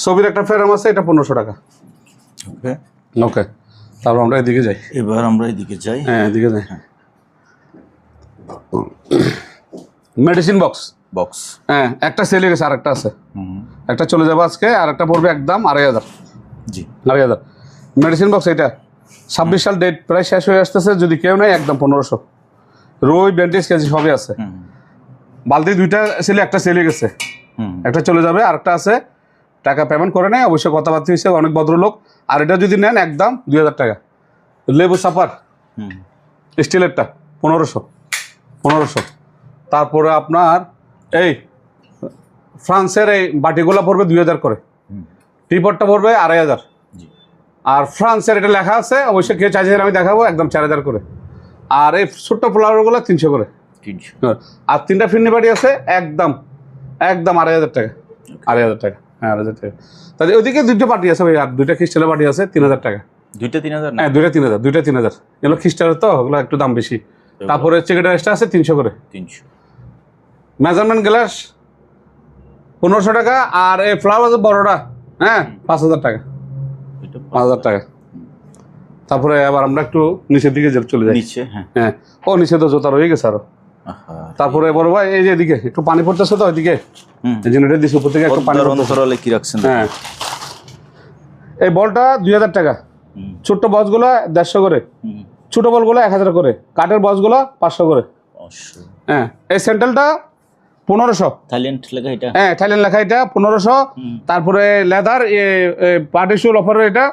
[SPEAKER 1] ছবির একটা ফ্রেম আছে, এটা 1500 টাকা। ওকে তারপর আমরা এদিকে যাই।
[SPEAKER 2] এবার আমরা এদিকে যাই।
[SPEAKER 1] হ্যাঁ এদিকে যাই। মেডিসিন বক্স হ্যাঁ একটা সেলে গেছে, আর একটা আছে, একটা চলে যাবে আজকে, আর একটা পড়বে একদম 2500। 2500 মেডিসিন বক্স। এটা 26 সাল ডেট প্রায় শেষ হয়ে আসতেছে, যদি কেউ নেই একদম 1500। রুই বেন্টিস কেজি সবই আছে। বালতি দুইটা ছিল, একটা সেলে গেছে, একটা চলে যাবে, আরেকটা আছে, টাকা পেমেন্ট করে নেয়, অবশ্যই কথাবার্তা হয়েছে, অনেক ভদ্রলোক। আর এটা যদি নেন একদম 2000 টাকা। লেবু সাপার স্টিলেরটা 1500। তারপরে আপনার এই ফ্রান্সের এই বাটিগুলো পড়বে 2000 করে, টিপটটা পড়বে 2500। আর ফ্রান্সের এটা লেখা আছে, অবশ্যই কেউ চাইছে আমি দেখাবো, একদম 4000 করে। আর এই ছোট্ট পোলাওগুলো 300 করে। আর 3টা ফিরনি বাটি আছে একদম 2500 টাকা। 2500 টাকা, হ্যাঁ 2000 টাকা। তাহলে ওইদিকে 2টা বাটি আছে ভাই, আর 2টা খ্রিস্টালের বাটি আছে 3000 টাকা।
[SPEAKER 2] 2টা 3000?
[SPEAKER 1] হ্যাঁ 2টা 3000। এগুলো খ্রিস্টালের তো, ওগুলো একটু দাম বেশি। তারপরে চিকেন রাইসটা আছে 300 করে।
[SPEAKER 2] 300।
[SPEAKER 1] মেজারমেন্ট গ্লাস 1500 টাকা। আর এই ফ্লাওয়ার বড়টা, হ্যাঁ 5000 টাকা। 5000 টাকা। তারপরে আবার আমরা একটু নিচের দিকে চলে যাই।
[SPEAKER 2] নিচে?
[SPEAKER 1] হ্যাঁ, ও নিচে তো জোতা রয়ে গেছে আরো। তারপরে বড় ভাই এই যে এদিকে একটু পানি পড়তেছে তো, ওইদিকে জেনারেটর দিছে, উপর থেকে একটু পানি পড়তেছে।
[SPEAKER 2] কি রাখছেন?
[SPEAKER 1] হ্যাঁ, এই বলটা 2000 টাকা। ছোট্ট বক্সগুলো 150 করে, ছোট বলগুলো 1000 করে, কাঠের বক্সগুলো 500 করে। হ্যাঁ, এই স্যান্ডেলটা 1500।
[SPEAKER 2] থাইল্যান্ড লেখা এটা?
[SPEAKER 1] হ্যাঁ, থাইল্যান্ড লেখা, এটা 1500। তারপরে লেদার পার্টি শু অফারের এটা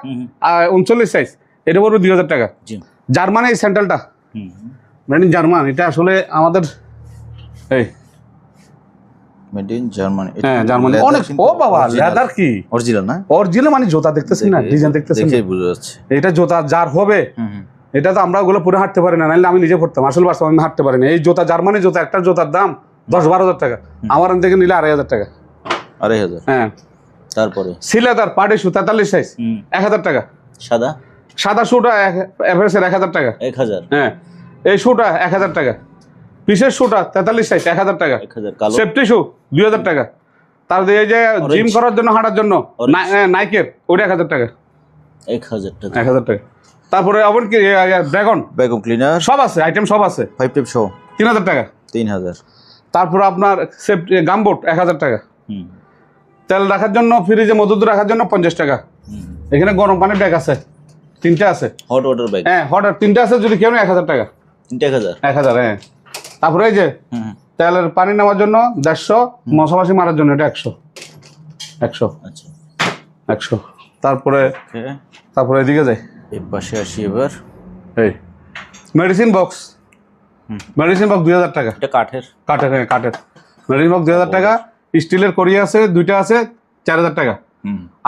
[SPEAKER 1] 39 সাইজ, এটা পড়বে 2000 টাকা। জার্মানি এই স্যান্ডেলটা, মেড ইন জার্মান। এটা আসলে আমাদের এই
[SPEAKER 2] মেড ইন জার্মানি।
[SPEAKER 1] হ্যাঁ জার্মানি অনেক। ও বাবা, লেদার কি
[SPEAKER 2] অরিজিনাল না?
[SPEAKER 1] অরিজিনাল মানে জুতা দেখতেছেন না, ডিজাইন দেখতেছেন,
[SPEAKER 2] দেখেই বোঝা যাচ্ছে
[SPEAKER 1] এটা জুতা যার হবে। এটা তো আমরা ওগুলো পরে হাঁটতে পারি না, নাহলে আমি নিজে পড়তাম। আসলে বাস্তব আমি হাঁটতে পারি না। এই জুতা জার্মানি জুতা, একটা জুতার দাম 10-12 টাকা। আমার এখান থেকে নিলে 2500 টাকা।
[SPEAKER 2] 2500? হ্যাঁ। তারপরে
[SPEAKER 1] সিলেদার পার্টি শু 43 সাইজ 1000 টাকা। সাদা শুটা এভারেজের 1000 টাকা।
[SPEAKER 2] 1000?
[SPEAKER 1] হ্যাঁ, এই শুটা 1000 টাকা। পিসের শুটা 43 সাইজ 1000 টাকা। সেফটি শু 2000 টাকা। তারপরে এই যে জিম করার জন্য, হাঁটার জন্য নাইকের, ওটা 1000 টাকা।
[SPEAKER 2] 1000 টাকা?
[SPEAKER 1] 1000 টাকা। তারপরে আবার কি ড্রাগন
[SPEAKER 2] ভ্যাকুয়াম ক্লিনার
[SPEAKER 1] সব আছে, আইটেম সব আছে,
[SPEAKER 2] 5 টেপ সহ
[SPEAKER 1] 3000 টাকা।
[SPEAKER 2] 3000।
[SPEAKER 1] তারপরে আপনার সেফটি গামবোট 1000 টাকা। তেল রাখার জন্য, ফ্রিজে মধু রাখার জন্য 50 টাকা। এখানে গরম পানির ব্যাগ আছে 3টা আছে,
[SPEAKER 2] হট ওয়াটার ব্যাগ।
[SPEAKER 1] হ্যাঁ হট 3টা আছে, যদি কেউ নেয় 1000 টাকা।
[SPEAKER 2] 1000?
[SPEAKER 1] 1000, হ্যাঁ। তারপরে এই যে তেলের পানি নেওয়ার জন্য 150, মশামাছি মারার জন্য এটা 100।
[SPEAKER 2] আচ্ছা
[SPEAKER 1] 100। তারপরে এদিকে যাই,
[SPEAKER 2] এই পাশে আসি এবার।
[SPEAKER 1] এই মেডিসিন বক্স 2000 টাকা।
[SPEAKER 2] এটা কাঠের?
[SPEAKER 1] হ্যাঁ কাঠের মেডিসিন বক্স 2000 টাকা। স্টিলের কড়ি আছে 2টা আছে 4000 টাকা।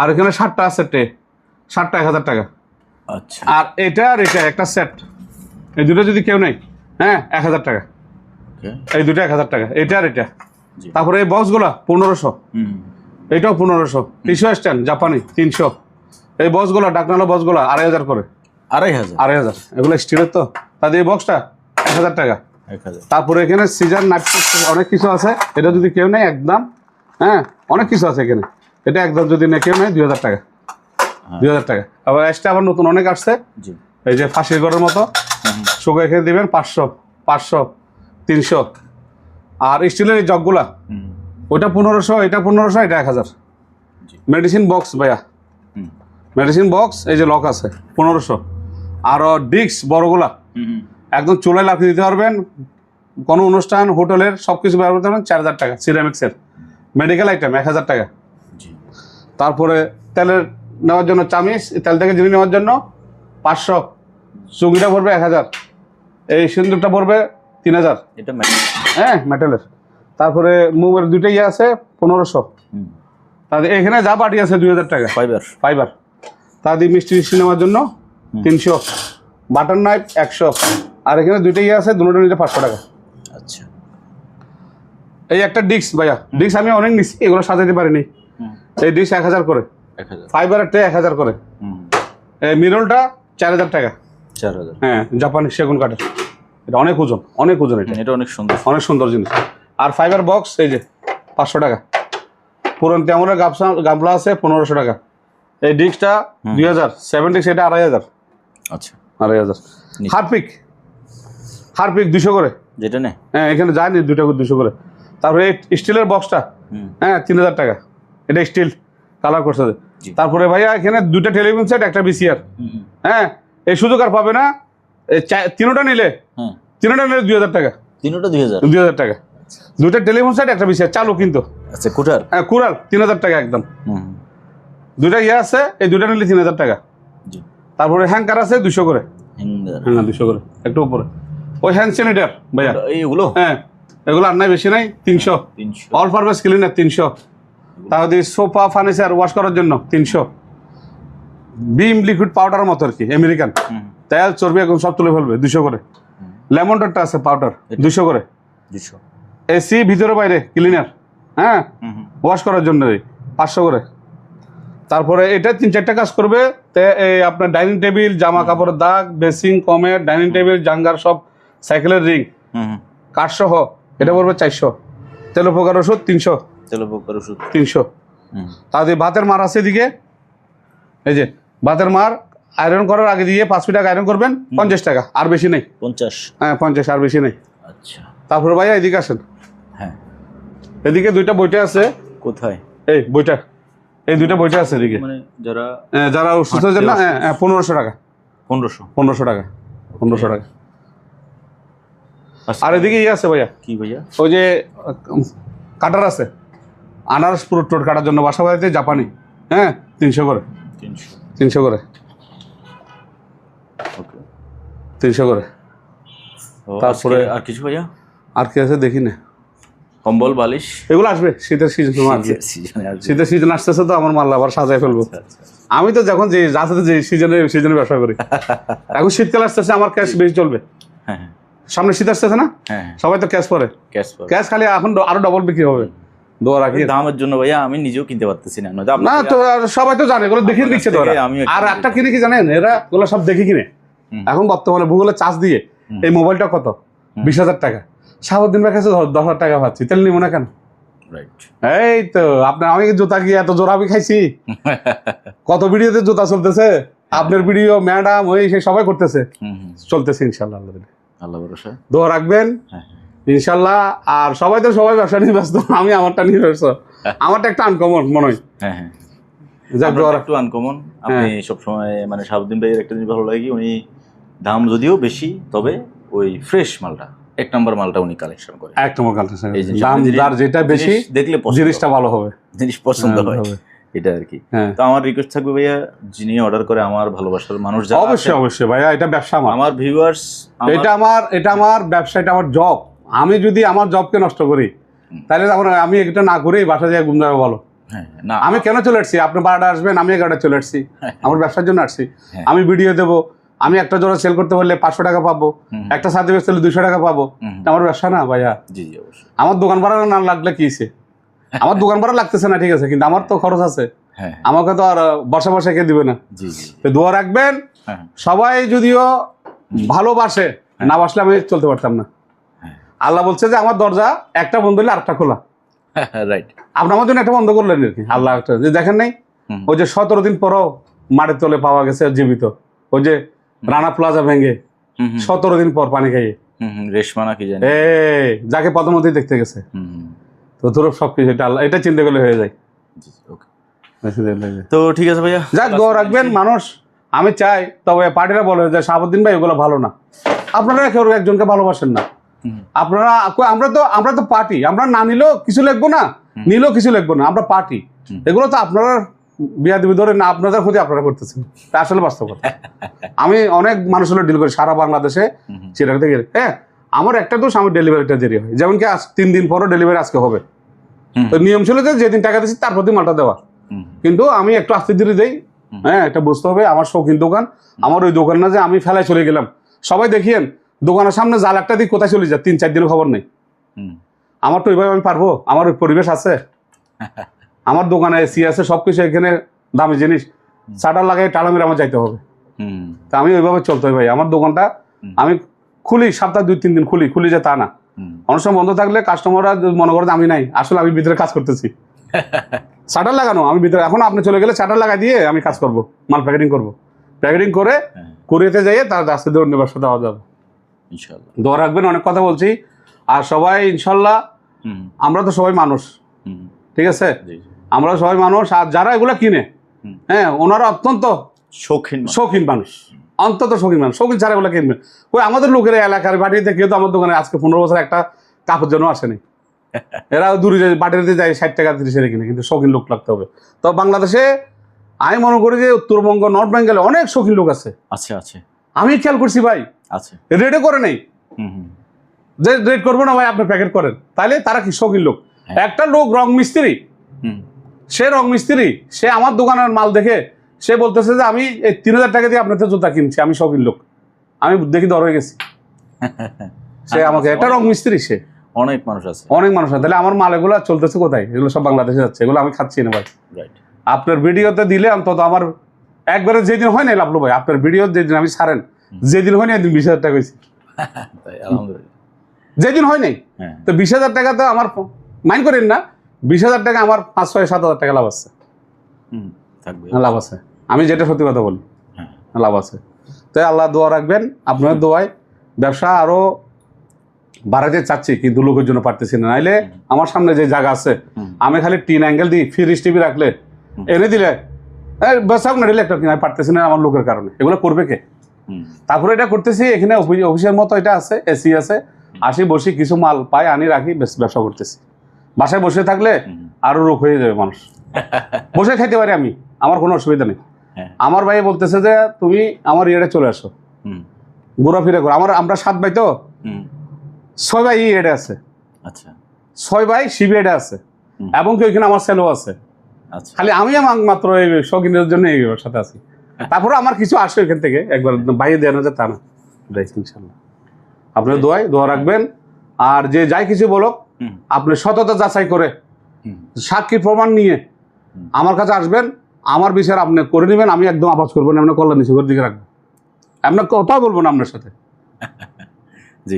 [SPEAKER 1] আর এখানে 7টা আছে ট্রে, 7টা 1000 টাকা।
[SPEAKER 2] আচ্ছা।
[SPEAKER 1] আর এটা আর এটা একটা সেট, এই দুটো যদি কেউ নেয়, হ্যাঁ 1000 টাকা। এই দুটো 1000 টাকা, এটা আর এটা। তারপরে এই বক্সগুলো 1500, এইটাও 1500। টিস্যু স্ট্যান্ড জাপানি 300। এই বক্সগুলো ডাকনালো বক্সগুলো 2500 করে। 2500 এগুলো স্টিলের তো। তাদের এই বক্সটা 1000 টাকা। তারপরে এখানে সিজার নাইফ অনেক কিছু আছে, এটা যদি কেউ নেয় একদম, হ্যাঁ অনেক কিছু আছে এখানে, এটা একদম যদি নেয় কেউ নেয় 2000 টাকা। 2000 টাকা। আবার এক্সট্রা আবার নতুন অনেক আসছে, এই যে ফাঁসির ঘরের মতো শুকো এখানে দিবেন 500, 300। আর স্টিলের এই জগগুলা, ওইটা 1500, এটা 1500, এটা 1000। মেডিসিন বক্স ভাইয়া, মেডিসিন বক্স এই যে লক আছে 1500। আরও ডিস্ক বড়গুলা একদম চুলায় লাফিয়ে দিতে পারবেন, কোনো অনুষ্ঠান হোটেলের সব কিছু ব্যবহার করতে পারবেন 4000 টাকা। সিরামিক্সের মেডিকেল আইটেম 1000 টাকা। তারপরে তেলের নেওয়ার জন্য চামিচ, তেল থেকে জিনিস নেওয়ার জন্য 500। চুগিটা পড়বে 1000। এই সিন্দুকটা পড়বে 3000।
[SPEAKER 2] এটা
[SPEAKER 1] হ্যাঁ মেটালের। তারপরে মুভের 2টা ইয়ে আছে 1500। তাদের এখানে যা বাটি আছে 2000 টাকা। ফাইবার। তাদের মিষ্টি নেওয়ার জন্য 300। Butter knife 100। আর এখানে 2টা ইয়ে আছে, দুটো নিতে 500 টাকা।
[SPEAKER 2] আচ্ছা।
[SPEAKER 1] এই একটা ডিস্ক ভাইয়া, ডিস্ক আমি অনেক নিচ্ছি, এগুলো সাজাতে পারিনি। এই ডিস্ক 1000 করে। ফাইবারের ট্রে 1000 করে। এই মিরলটা 4000 টাকা।
[SPEAKER 2] 4000?
[SPEAKER 1] হ্যাঁ, জাপানি সেগুন কাঠের। এটা অনেক ওজন এটা অনেক সুন্দর জিনিস। আর ফাইবার বক্স এই যে 500 টাকা। পুরন তেমনের গামলা আছে 1500 টাকা। এই ডিস্কটা 2000, 70 সেটা 2500।
[SPEAKER 2] আচ্ছা,
[SPEAKER 1] 2500। হারপিক 200 করে।
[SPEAKER 2] যেটা নেই,
[SPEAKER 1] হ্যাঁ এখানে যায়নি, 2টা করে 200 করে। তারপরে এই স্টিলের বক্সটা, হ্যাঁ 3000 টাকা। এটা স্টিল কালার করছে। তারপরে ভাইয়া এখানে 2টা টেলিভিশন সেট, একটা বিসিআর। হ্যাঁ, এই সুযোগ আর পাবে না। 3টা নিলে তিনটা নিলে 2000 টাকা,
[SPEAKER 2] তিনটা 2000।
[SPEAKER 1] 2000 টাকা। দুইটা টেলিফোন সেট, একটা বিষয় চালু কিন্তু।
[SPEAKER 2] আচ্ছা, কুটার।
[SPEAKER 1] হ্যাঁ, কুরাল 3000 টাকা একদম। দুইটা ইয়ে আছে, এই দুইটা নিলে 3000 টাকা।
[SPEAKER 2] জি।
[SPEAKER 1] তারপরে হ্যাঙ্কার আছে 200 করে।
[SPEAKER 2] হ্যাঙ্গার।
[SPEAKER 1] হ্যাঁ 200 করে, একটু উপরে। ওই হ্যান্ড স্যানিটাইজার ভাইয়া,
[SPEAKER 2] এইগুলো?
[SPEAKER 1] হ্যাঁ এগুলো আর নাই, বেশি নাই, 300।
[SPEAKER 2] 300।
[SPEAKER 1] All purpose cleaner 300। তাহলে সোফা ফার্নিচার ওয়াশ করার জন্য 300। বিম লিকুইড পাউডার মতো আর কি, আমেরিকান। তেল চর্বি এখন সব তুলে ফেলবে, 200 করে। লেমন ডটটা আছে পাউডার, 200 করে।
[SPEAKER 2] 200।
[SPEAKER 1] এসি ভিতরে বাইরে ক্লিনার, হ্যাঁ ওয়াশ করার জন্য 500 করে। তারপরে এটা 3-4টা কাজ করবে। এই আপনার ডাইনিং টেবিল, জামা কাপড়ের দাগ, বেসিং, কমের, ডাইনিং টেবিল, জাঙ্গার সব, সাইকেলের রিং, কাঠ সহ এটা পড়বে 400। তেল পোকার ওষুধ 300।
[SPEAKER 2] তেল পোকার ওষুধ
[SPEAKER 1] 300। তাহলে ভাতের মার আছে এদিকে, এই যে ভাতের মার আয়রন করার আগে দিয়ে 5 ফিট আগে আয়রন করবেন, 50 টাকা, আর বেশি নেই।
[SPEAKER 2] 50?
[SPEAKER 1] হ্যাঁ 50, আর বেশি নেই।
[SPEAKER 2] আচ্ছা।
[SPEAKER 1] তারপরে ভাইয়া এদিকে আসেন।
[SPEAKER 2] হ্যাঁ,
[SPEAKER 1] এদিকে 2টা বইটা আছে।
[SPEAKER 2] কোথায়?
[SPEAKER 1] এই বইটা, এই 2টা বইটা আছে এদিকে।
[SPEAKER 2] মানে যারা
[SPEAKER 1] যারা অসুস্থ হয়েছেন না, 1500 টাকা।
[SPEAKER 2] 1500
[SPEAKER 1] টাকা, 1500 টাকা।
[SPEAKER 2] আচ্ছা।
[SPEAKER 1] আর এদিকে ইয়ে আছে ভাইয়া,
[SPEAKER 2] কি ভাইয়া?
[SPEAKER 1] ওই যে কাটার আছে, আনারস ফ্রুট টোট কাটার জন্য, বাসা বাড়িতে জাপানি। হ্যাঁ 300 করে। 300 করে।
[SPEAKER 2] ওকে,
[SPEAKER 1] 300 করে।
[SPEAKER 2] তারপরে আর কিছু ভাইয়া?
[SPEAKER 1] আর কি আছে দেখি না।
[SPEAKER 2] কম্বল, বালিশ?
[SPEAKER 1] এগুলো আসবে শীতের সিজন। শীতের সিজন আসতেছে তো, আমার মাল আবার সাজায় ফেলবো। আমি তো যখন যে যাতে যে সিজনে ব্যবসা করি। এখন শীতকাল আসতেছে, আমার ক্যাশ বেশি চলবে।
[SPEAKER 2] হ্যাঁ,
[SPEAKER 1] সামনে শীত আসতেছে না, সবাই তো ক্যাশ পরে, ক্যাশ খালি এখন আরো ডবল বিক্রি হবে। দোয়া রাখি
[SPEAKER 2] দামের জন্য ভাইয়া আমি নিজেও কিনতে পারতেছি না।
[SPEAKER 1] না তো সবাই তো জানে, এগুলো দেখে দিচ্ছে তো। আর একটা কিনে কি জানেন, এরা এগুলো সব দেখে কিনে। এখন বর্তমানে গুগলে চার্জ দিয়ে এই মোবাইলটা কত, 20,000 টাকা। সারাদিন কাছে 10,000 টাকা পাচ্ছি, তেল নিব না কেন? এই তো আপনার, আমি জুতা কি এত জোর আমি খাইছি? কত ভিডিওতে জুতা চলতেছে, আপনার ভিডিও, ম্যাডাম, ওই সেই সবাই করতেছে, চলতেছে ইনশাল্লাহ।
[SPEAKER 2] আল্লাহ ভরসা,
[SPEAKER 1] দোয়া রাখবেন ইনশাল্লাহ। আর সবাই তো সবাই ব্যবসা নিয়ে ব্যস্ত, আমি আমারটা নিয়ে ব্যস্ত। আমারটা একটা আনকমন মনে হয়।
[SPEAKER 2] একটু আনকমন। আপনি সবসময় মানে শাহাবুদ্দিন ভাইয়ের একটা জিনিস ভালো লাগে, উনি দাম যদিও বেশি, তবে ওই ফ্রেশ মালটা, 1 নম্বর মালটা উনি কালেকশন করে।
[SPEAKER 1] 1 নম্বর কালেকশন, দাম যার যেটা বেশি
[SPEAKER 2] দেখলে
[SPEAKER 1] জিনিসটা ভালো হবে,
[SPEAKER 2] জিনিস পছন্দ হয়, এটা আর কি। তো আমার রিকোয়েস্ট থাকবে ভাইয়া, যিনি অর্ডার করে আমার ভালোবাসার মানুষ যারা,
[SPEAKER 1] অবশ্যই ভাইয়া, এটা ব্যবসা
[SPEAKER 2] আমার ভিউয়ার্স,
[SPEAKER 1] এটা আমার ব্যবসা, এটা আমার জব। আমি যদি আমার জবকে নষ্ট করি, তাহলে আমি এটা না করেই বাসা যায় ঘুম যাবে বলো। আমি কেন চলে আসছি? আপনি 12টা আসবেন, আমি 11টা চলে আসছি, আমার ব্যবসার জন্য আসছি। আমি ভিডিও দেবো, আমি একটা জোড়া সেল করতে পারলে 500 টাকা পাবো, একটা সাথে বেচতে হলে 200 টাকা পাবো। আমার ব্যবসা না ভাইয়া। আমার দোকান ভাড়া না লাগলে কি হয়েছে? আমার দোকান ভাড়া লাগতেছে না, ঠিক আছে, কিন্তু আমার তো খরচ আছে। আমাকে তো আর বসে বসে কে দিবে না। দোয়া রাখবেন সবাই, যদিও ভালোবাসে, না বাসলে আমি চলতে পারতাম না। আল্লাহ বলছে যে আমার দরজা একটা বন্ধ হলে আরেকটা খোলা।
[SPEAKER 2] রাইট,
[SPEAKER 1] আপনি আমার জন্য একটা বন্ধ করলেন আর কি। আল্লাহ একটা যে দেখেন নাই, ওই যে 17 দিন পরও মাটির তলে পাওয়া গেছে জীবিত, ওই যে রানা প্লাজা ভেঙে 17 দিন পর পানি খাইয়ে,
[SPEAKER 2] রেশমা নাকি জানি,
[SPEAKER 1] যাকে পদ্মমতি দেখতে গেছে। তো তোর সবকিছু এটা চিন্তা করলে হয়ে যায়।
[SPEAKER 2] তো ঠিক আছে ভাইয়া,
[SPEAKER 1] যাক দোয়া রাখবেন মানুষ। আমি চাই, তবে পার্টিরা বলে যে শাহাবুদ্দিন ভাই ওগুলো ভালো না। আপনারা কেউ একজনকে ভালোবাসেন না। আপনারা, আমরা তো পার্টি, আমরা না নিলেও কিছু লিখবো না, নিলেও কিছু লিখবো না, আমরা পার্টি। এগুলো তো আপনারা বিয়া দিবি ধরে না, আপনাদের ক্ষতি আপনারা করতেছেন, তা আসলে বাস্তব কথা। আমি অনেক মানুষের ডিল করি সারা বাংলাদেশে, চিরাং থেকে। আমার একটা দোষ, আমার ডেলিভারিটা দেরি হয়। যেমন কি 3 দিন পরও ডেলিভারি আজকে হবে, তো নিয়ম ছিল যে যেদিন টাকা দিচ্ছি তার প্রতি মালটা দেওয়া, কিন্তু আমি একটু আস্তে ধীরে দেই। এটা বুঝতে হবে, আমার শৌখিন দোকান, আমার ওই দোকান না যে আমি ফেলায় চলে গেলাম। সবাই দেখিয়েন দোকানের সামনে জাল একটা দিক কোথায় চলে যায়, 3-4 দিনের খবর নেই। আমার তো ওইভাবে আমি পারবো? আমার ওই পরিবেশ আছে, আমার দোকানে এসি আছে, সবকিছু, এখানে দামি জিনিস, শাটার লাগাই টালা মেরে আমার যাইতে হবে। তা আমি ওইভাবে চলতে হয় ভাই। আমার দোকানটা আমি খুলি সপ্তাহে 2-3 দিন খুলি যে তা না। অনেক সময় বন্ধ থাকলে কাস্টমাররা মনে করে আমি নাই, আসলে আমি ভিতরে কাজ করতেছি। শাটার লাগানো আমি ভিতরে, এখন আপনি চলে গেলে শাটার লাগাই দিয়ে আমি কাজ করব, মাল প্যাকেটিং করব, প্যাকেটিং করে কুরিয়াতে যাইয়ে তার রাস্তা দিয়ে অন্য ব্যবসা দেওয়া যাবে ইনশাল্লাহ। দোয়া রাখবেন, অনেক কথা বলছি। আর সবাই ইনশাল্লাহ, আমরা তো সবাই মানুষ, ঠিক আছে, আমরা সবাই মানুষ। আর যারা এগুলো কিনে, ওনারা অত্যন্ত শৌখিন মানুষ। অন্তত শৌখিন মানুষ, শৌখিন ছাড়া এগুলো কিনবেন। ওই আমাদের লোকের এলাকার বাড়িতে কেউ তো আমার দোকানে আজকে 15 বছর একটা কাপড় জন্য আসেনি। এরা দূরে বাড়িতে যায় 60 টাকা 30 টাকা কিনে, কিন্তু শৌখিন লোক লাগতে হবে। তো বাংলাদেশে আমি মনে করি যে উত্তরবঙ্গ, নর্থ বেঙ্গলে অনেক শৌখিন লোক আছে।
[SPEAKER 2] আচ্ছা আচ্ছা
[SPEAKER 1] আমি খেয়াল করছি ভাই,
[SPEAKER 2] আচ্ছা
[SPEAKER 1] রেডে করে নেই যে রেড করবো না ভাই, আপনি প্যাকেট করেন, তাহলে তারা কি শৌখিন লোক। একটা লোক রং মিস্ত্রি, সে রং মিস্ত্রি, সে আমার দোকানের মাল দেখে সে বলতেছে যে আমি এই 3000 টাকা দিয়ে আপনাদের জুতা কিনছি, আমি শৌখিন লোক। আমি দেখি দর হয়ে গেছি। সে আমাকে একটা রং মিস্ত্রি, সে
[SPEAKER 2] অনেক মানুষ আছে,
[SPEAKER 1] অনেক মানুষ আছে। তাহলে আমার মাল এগুলো চলতেছে কোথায়? এগুলো সব বাংলাদেশে যাচ্ছে, এগুলো আমি খাচ্ছি না ভাই।
[SPEAKER 2] রাইট।
[SPEAKER 1] আপনার ভিডিওতে দিলে অন্তত আমার একবারে যেদিন হয় না লাভলো ভাই, আপনার ভিডিও যেদিন আমি ছাড়েন, যেদিন হয় না একদিন 20,000 টাকা হয়েছে,
[SPEAKER 2] আলহামদুলিল্লাহ।
[SPEAKER 1] যেদিন হয় নাই। তো 20,000 টাকা তো আমার মাইন্ড করেন না, 20,000 টাকা আমার 5, 6, 7,000 টাকা লাভ আছে। লাভ আছে, আমি যেটা সত্যি কথা বলি, লাভ আছে। তো আল্লাহ দোয়া রাখবেন, আপনার দোয়ায় ব্যবসা আরো বাড়াতে চাচ্ছি, কিন্তু লোকের জন্য পারতেছি না। নাইলে আমার সামনে যে জায়গা আছে, আমি খালি টিন অ্যাঙ্গেল দিই, ফ্রিজ টিভি রাখলে এনে দিলে বেসাক না দিলে একটা কিনা পারতেছি না আমার লোকের কারণে। এগুলো করবে কে? তারপরে এটা করতেছি, এখানে অফিসের মতো এটা আছে, এসি আছে, আসি বসি কিছু মাল পাই আনি রাখি, ব্যবসা করতেছি। বাসায় বসে থাকলে আরো রোগ হয়ে যাবে মানুষ। বসে খাইতে পারি আমি, আমার কোনো অসুবিধা নেই। আমার ভাই বলতেছে যে তুমি আমার ইয়েটা চলে আসো, ঘোরাফেরা করো। আমরা 7 ভাই, তো 6 ভাই ইয়েটা আছে,
[SPEAKER 2] আচ্ছা
[SPEAKER 1] 6 ভাই শিবিএটা আছে, এবং কি ওইখানে আমার ছেলেও আছে। খালি আমি মাত্র এই শৌখিনের জন্য এই সাথে আছি। তারপরে আমার কিছু আসে ওইখান থেকে, একবার বাইরে দেওয়া যায় তা না। ইনশাল্লাহ আপনার দোয়া রাখবেন। আর যে যাই কিছু বলো, আপনি সততা যাচাই করে সাক্ষী প্রমাণ নিয়ে আমার কাছে আসবেন, আমার বিচার আপনি করে নেবেন। আমি একদম আবাজ করবো না, আপনার কল্যাণ নিচের দিকে রাখবো, আপনার কথা বলবো না আপনার সাথে,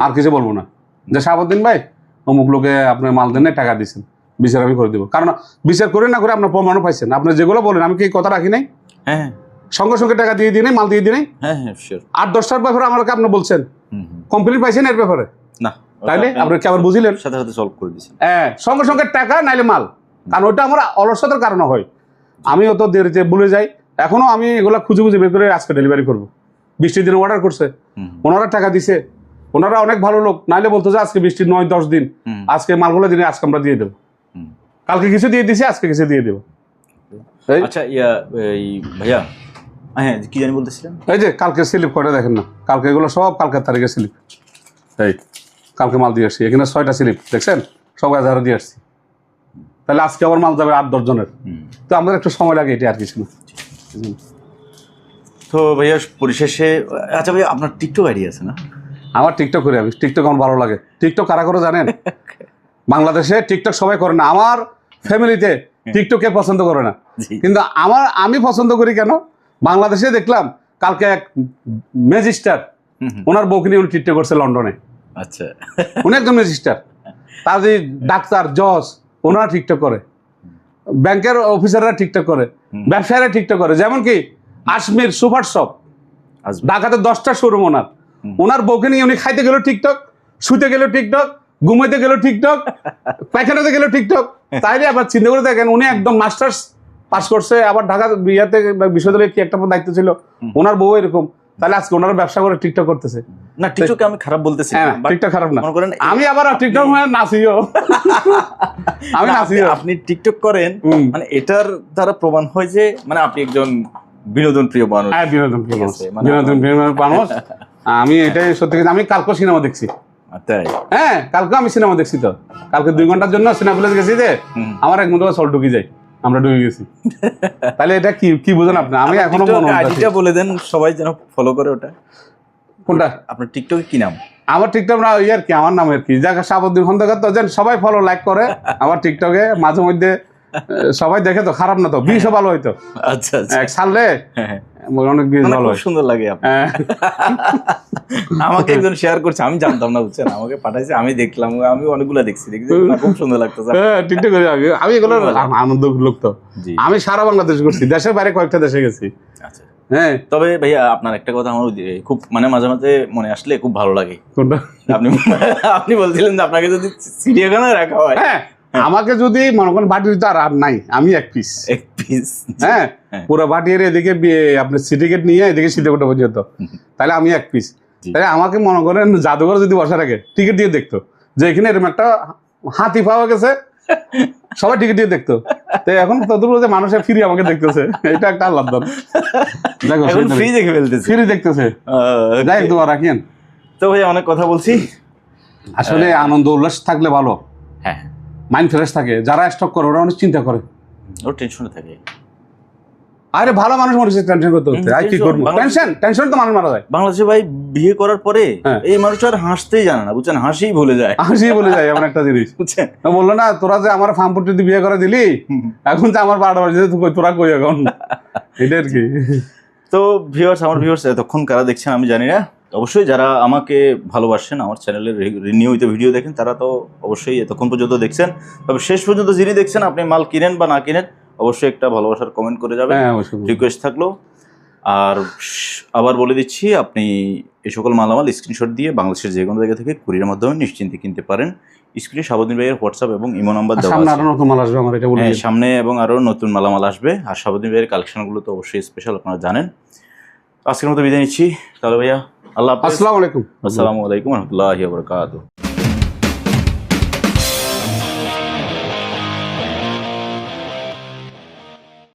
[SPEAKER 1] আর কিছু বলবো না যে শাহাবুদ্দিন ভাই অমুক লোকে আপনার মাল দেন টাকা দিচ্ছেন, বিচার আমি করে দেবো। কারণ বিচার করে না করে আপনার প্রমাণও পাইছেন। আপনি যেগুলো বলেন আমি কি কথা রাখি নাই? সঙ্গে সঙ্গে টাকা দিয়ে দিই নাই, মাল দিয়ে দিই নাই। 8-10টার ব্যাপারে আমাকে আপনি বলছেন, কমপ্লিট পাইছেন এর ব্যাপারে না, তাইলে আপনি কি আবার বুঝিলেন?
[SPEAKER 2] সাথে সাথে সলভ করে দিচ্ছেন।
[SPEAKER 1] সঙ্গে সঙ্গে টাকা নাইলে মাল, কারণ ওইটা আমার অলসতার কারণে হয়। আমিও তো দেরিতে ভুলে যাই, এখনো আমি এগুলা খুঁজে খুঁজে বের করে আজকে ডেলিভারি করবো। 20টি দিন অর্ডার করছে, ওনারা টাকা দিছে, ওনারা অনেক ভালো লোক। নাইলে বলতো যে আজকে 20টি 9-10 দিন, আজকে মালগুলো দিনে আজকে আমরা দিয়ে দেবো, কালকে কিছু দিয়ে দিছি, আজকে কিছু দিয়ে দেবো।
[SPEAKER 2] আচ্ছা ভাইয়া, হ্যাঁ কি জানি বলতেছিলেন? এই
[SPEAKER 1] যে কালকে স্লিপ করে দেখেন না, কালকে এগুলো সব কালকের তারিখে স্লিপ। এই কালকে মাল দিয়ে আসছি, এখানে 6টা স্লিপ দেখছেন, সব 1000 দিয়ে আসছি। তাহলে আজকে আবার মাল যাবে 8-10 জনের। তো আমাদের একটু সময় লাগে, এটি আর কিছু না।
[SPEAKER 2] তো ভাইয়া পরিশেষে, আচ্ছা ভাইয়া আপনার টিকটক আইডি আছে না?
[SPEAKER 1] আমার টিকটক করি, আমি টিকটক আমার ভালো লাগে। টিকটক কারা করে জানেন? বাংলাদেশে টিকটক সবাই করে না, আমার ফ্যামিলিতে টিকটকে পছন্দ করে না, কিন্তু আমি পছন্দ করি। কেন? বাংলাদেশে দেখলাম কালকে এক ম্যাজিস্ট্রেট, ওনার বউকে নিয়ে উনি টিকটক করছে লন্ডনে। আচ্ছা, উনি একজন ম্যাজিস্ট্রেট, তার যে ডাক্তার জজ, ওনারা টিকটক করে, ব্যাংকের অফিসাররা টিকটক করে, ব্যবসায়ীরা টিকটক করে। যেমন কি আজমির সুপার শপ, ঢাকাতে 10টা শোরুম ওনার বউকে নিয়ে উনি খাইতে গেল টিকটক, শুতে গেল টিকটক, ঘুমাইতে গেল টিকটক, পায়খানাতে গেল টিকটক। তাইলে আবার চিন্তা করে দেখেন, উনি একদম মাস্টার্স পাস করছে, আবার ঢাকা বিয়াতে বিশ্ববিদ্যালয়ে কি একটা দায়িত্ব ছিল, ওনার বউ এরকম। তাহলে আজকে ওনারা ব্যবসা করে টিকটক করতেছে।
[SPEAKER 2] না, টিকটক আমি খারাপ বলতেছি না,
[SPEAKER 1] টিকটক খারাপ না, আমি আবার টিকটক নাচিও, আমি নাচিও।
[SPEAKER 2] আপনি টিকটক করেন, মানে এটার দ্বারা প্রমাণ হয় যে মানে আপনি একজন বিনোদন প্রিয় মানুষ।
[SPEAKER 1] হ্যাঁ, বিনোদন প্রিয় মানুষ, বিনোদন প্রিয় মানুষ। আমি এটাই সত্যি, আমি কালকে সিনেমা দেখছি। হ্যাঁ, কালকে আমি সিনেমা দেখছি। তো কালকে 2 ঘন্টার জন্য সিনেপ্লেক্স গেছি, যে আমার এক মতো সল ঢুকি যায়, আমরা ডুবে গেছি। তাহলে এটা কি বুঝেন আপনি? আমি এখনো
[SPEAKER 2] আইডিটা বলে দেন, সবাই যেন ফলো করে। ওটা
[SPEAKER 1] কোনটা?
[SPEAKER 2] আপনার টিকটকে কি নাম?
[SPEAKER 1] আমার টিকটক না আর কি, আমার নাম আর কি, যাকে শাহাবুদ্দিন খন্দকার। তো যেন সবাই ফলো লাইক করে আমার টিকটকে, মাঝে মধ্যে সবাই দেখে, তো খারাপ না, তো 20 ভালো হয়তো। আচ্ছা, এক সালে অনেক ভালো হয়,
[SPEAKER 2] সুন্দর লাগে। আমাকে একজন শেয়ার করছে, আমি জানতাম না, বুঝছেন, আমাকে পাঠাইছে, আমি দেখলাম, আমি অনেকগুলা দেখছি, খুব সুন্দর লাগতেছে।
[SPEAKER 1] টিকটক আমি এগুলো আনন্দ লোক। তো আমি সারা বাংলাদেশ ঘুরছি, দেশের বাইরে কয়েকটা দেশে গেছি। আচ্ছা, হ্যাঁ।
[SPEAKER 2] তবে ভাইয়া আপনার একটা কথা আমার খুব মানে মাঝে মাঝে মনে আসলে খুব ভালো লাগে।
[SPEAKER 1] কোনটা?
[SPEAKER 2] আপনি বলছিলেন যে আপনাকে যদি চিড়িয়াখানায় রাখা হয়,
[SPEAKER 1] আমাকে যদি মনে করেন বাড়ি দিতে আর নাই, আমি এক পিস
[SPEAKER 2] পিস।
[SPEAKER 1] হ্যাঁ, পুরো ভাটিয়ারি এদিকে আপনি সিটিকেট নিয়ে এদিকে সীতাকুণ্ড পর্যন্ত, তাহলে আমি 1 পিস। তাহলে আমাকে মনে করেন জাদুঘর যদি বসা রাখে টিকিট দিয়ে দেখতো যে এখানে এরকম একটা হাতি পাওয়া গেছে, সবাই টিকিট দিয়ে দেখতো। তো এখন তদুর যে মানুষের ফ্রি আমাকে দেখতেছে, এটা একটা আল্লাহ দান। দেখো
[SPEAKER 2] এখন ফ্রি দেখে ফেলতেছে,
[SPEAKER 1] ফ্রি দেখতেছে। যাই একদম রাখেন।
[SPEAKER 2] তো ভাই অনেক কথা বলছি,
[SPEAKER 1] আসলে আনন্দ উল্লাস থাকলে ভালো,
[SPEAKER 2] হ্যাঁ
[SPEAKER 1] মাইন্ড ফ্রেশ থাকে। যারা স্টক করে ওরা অনেক চিন্তা করে,
[SPEAKER 2] ওর টেনশনে থাকে।
[SPEAKER 1] আরে ভালো মানুষ মরেছে টেনশন করতে হচ্ছে, আর কি করবো, টেনশন তো মানুষ মারা যায়।
[SPEAKER 2] বাংলাদেশে ভাই বিয়ে করার পরে
[SPEAKER 1] হ্যাঁ।
[SPEAKER 2] এই মানুষ আর হাসতেই জানে না, বুঝছেন, হাসিই ভুলে যায়,
[SPEAKER 1] হাসি বলে যায় এমন একটা জিনিস,
[SPEAKER 2] বুঝছেন।
[SPEAKER 1] বললো না তোরা যে আমার ফার্ম পট্টি বিয়ে করে দিলি, এখন তো আমার বারো বাজে তোরা কই এখন, এটা আর কি।
[SPEAKER 2] তো ভিউয়ার্স, আমার ভিউয়ার্স এতক্ষণ কারা দেখছেন আমি জানি না, অবশ্যই যারা আমাকে ভালোবাসেন, আমার চ্যানেলের নিয়মিত ভিডিও দেখেন, তারা তো অবশ্যই এতক্ষণ পর্যন্ত দেখছেন। তবে শেষ পর্যন্ত যিনি দেখছেন, আপনি মাল কিনেন বা না কিনেন, অবশ্যই একটা ভালোবাসার কমেন্ট করে যাবেন,
[SPEAKER 1] হ্যাঁ, অবশ্যই।
[SPEAKER 2] রিকোয়েস্ট থাকলো। আর আবার বলে দিচ্ছি, আপনি এই সকল মালামাল স্ক্রিনশট দিয়ে বাংলাদেশের যে কোনো জায়গা থেকে কুরিয়ার মাধ্যমে নিশ্চিন্তে কিনতে পারেন। স্ক্রিনে শাহাবুদ্দিন ভাইয়ের হোয়াটসঅ্যাপ এবং ইমো নাম্বার দেওয়া
[SPEAKER 1] সামনে
[SPEAKER 2] আছে।
[SPEAKER 1] আরো নতুন মাল আসবে আমার, এটা বলে
[SPEAKER 2] হ্যাঁ,
[SPEAKER 1] দিই।
[SPEAKER 2] সামনে এবং আরও নতুন মালামাল আসবে। আর শাহাবুদ্দিন ভাইয়ের কালেকশনগুলো তো অবশ্যই স্পেশাল, আপনারা জানেন। আজকের মতো বিদায় নিচ্ছি তাহলে ভাইয়া, আল্লাহ হাফেজ।
[SPEAKER 1] আসসালামু আলাইকুম।
[SPEAKER 2] আসসালামু আলাইকুম রহমতুল্লাহি ওয়া বারাকাতুহু।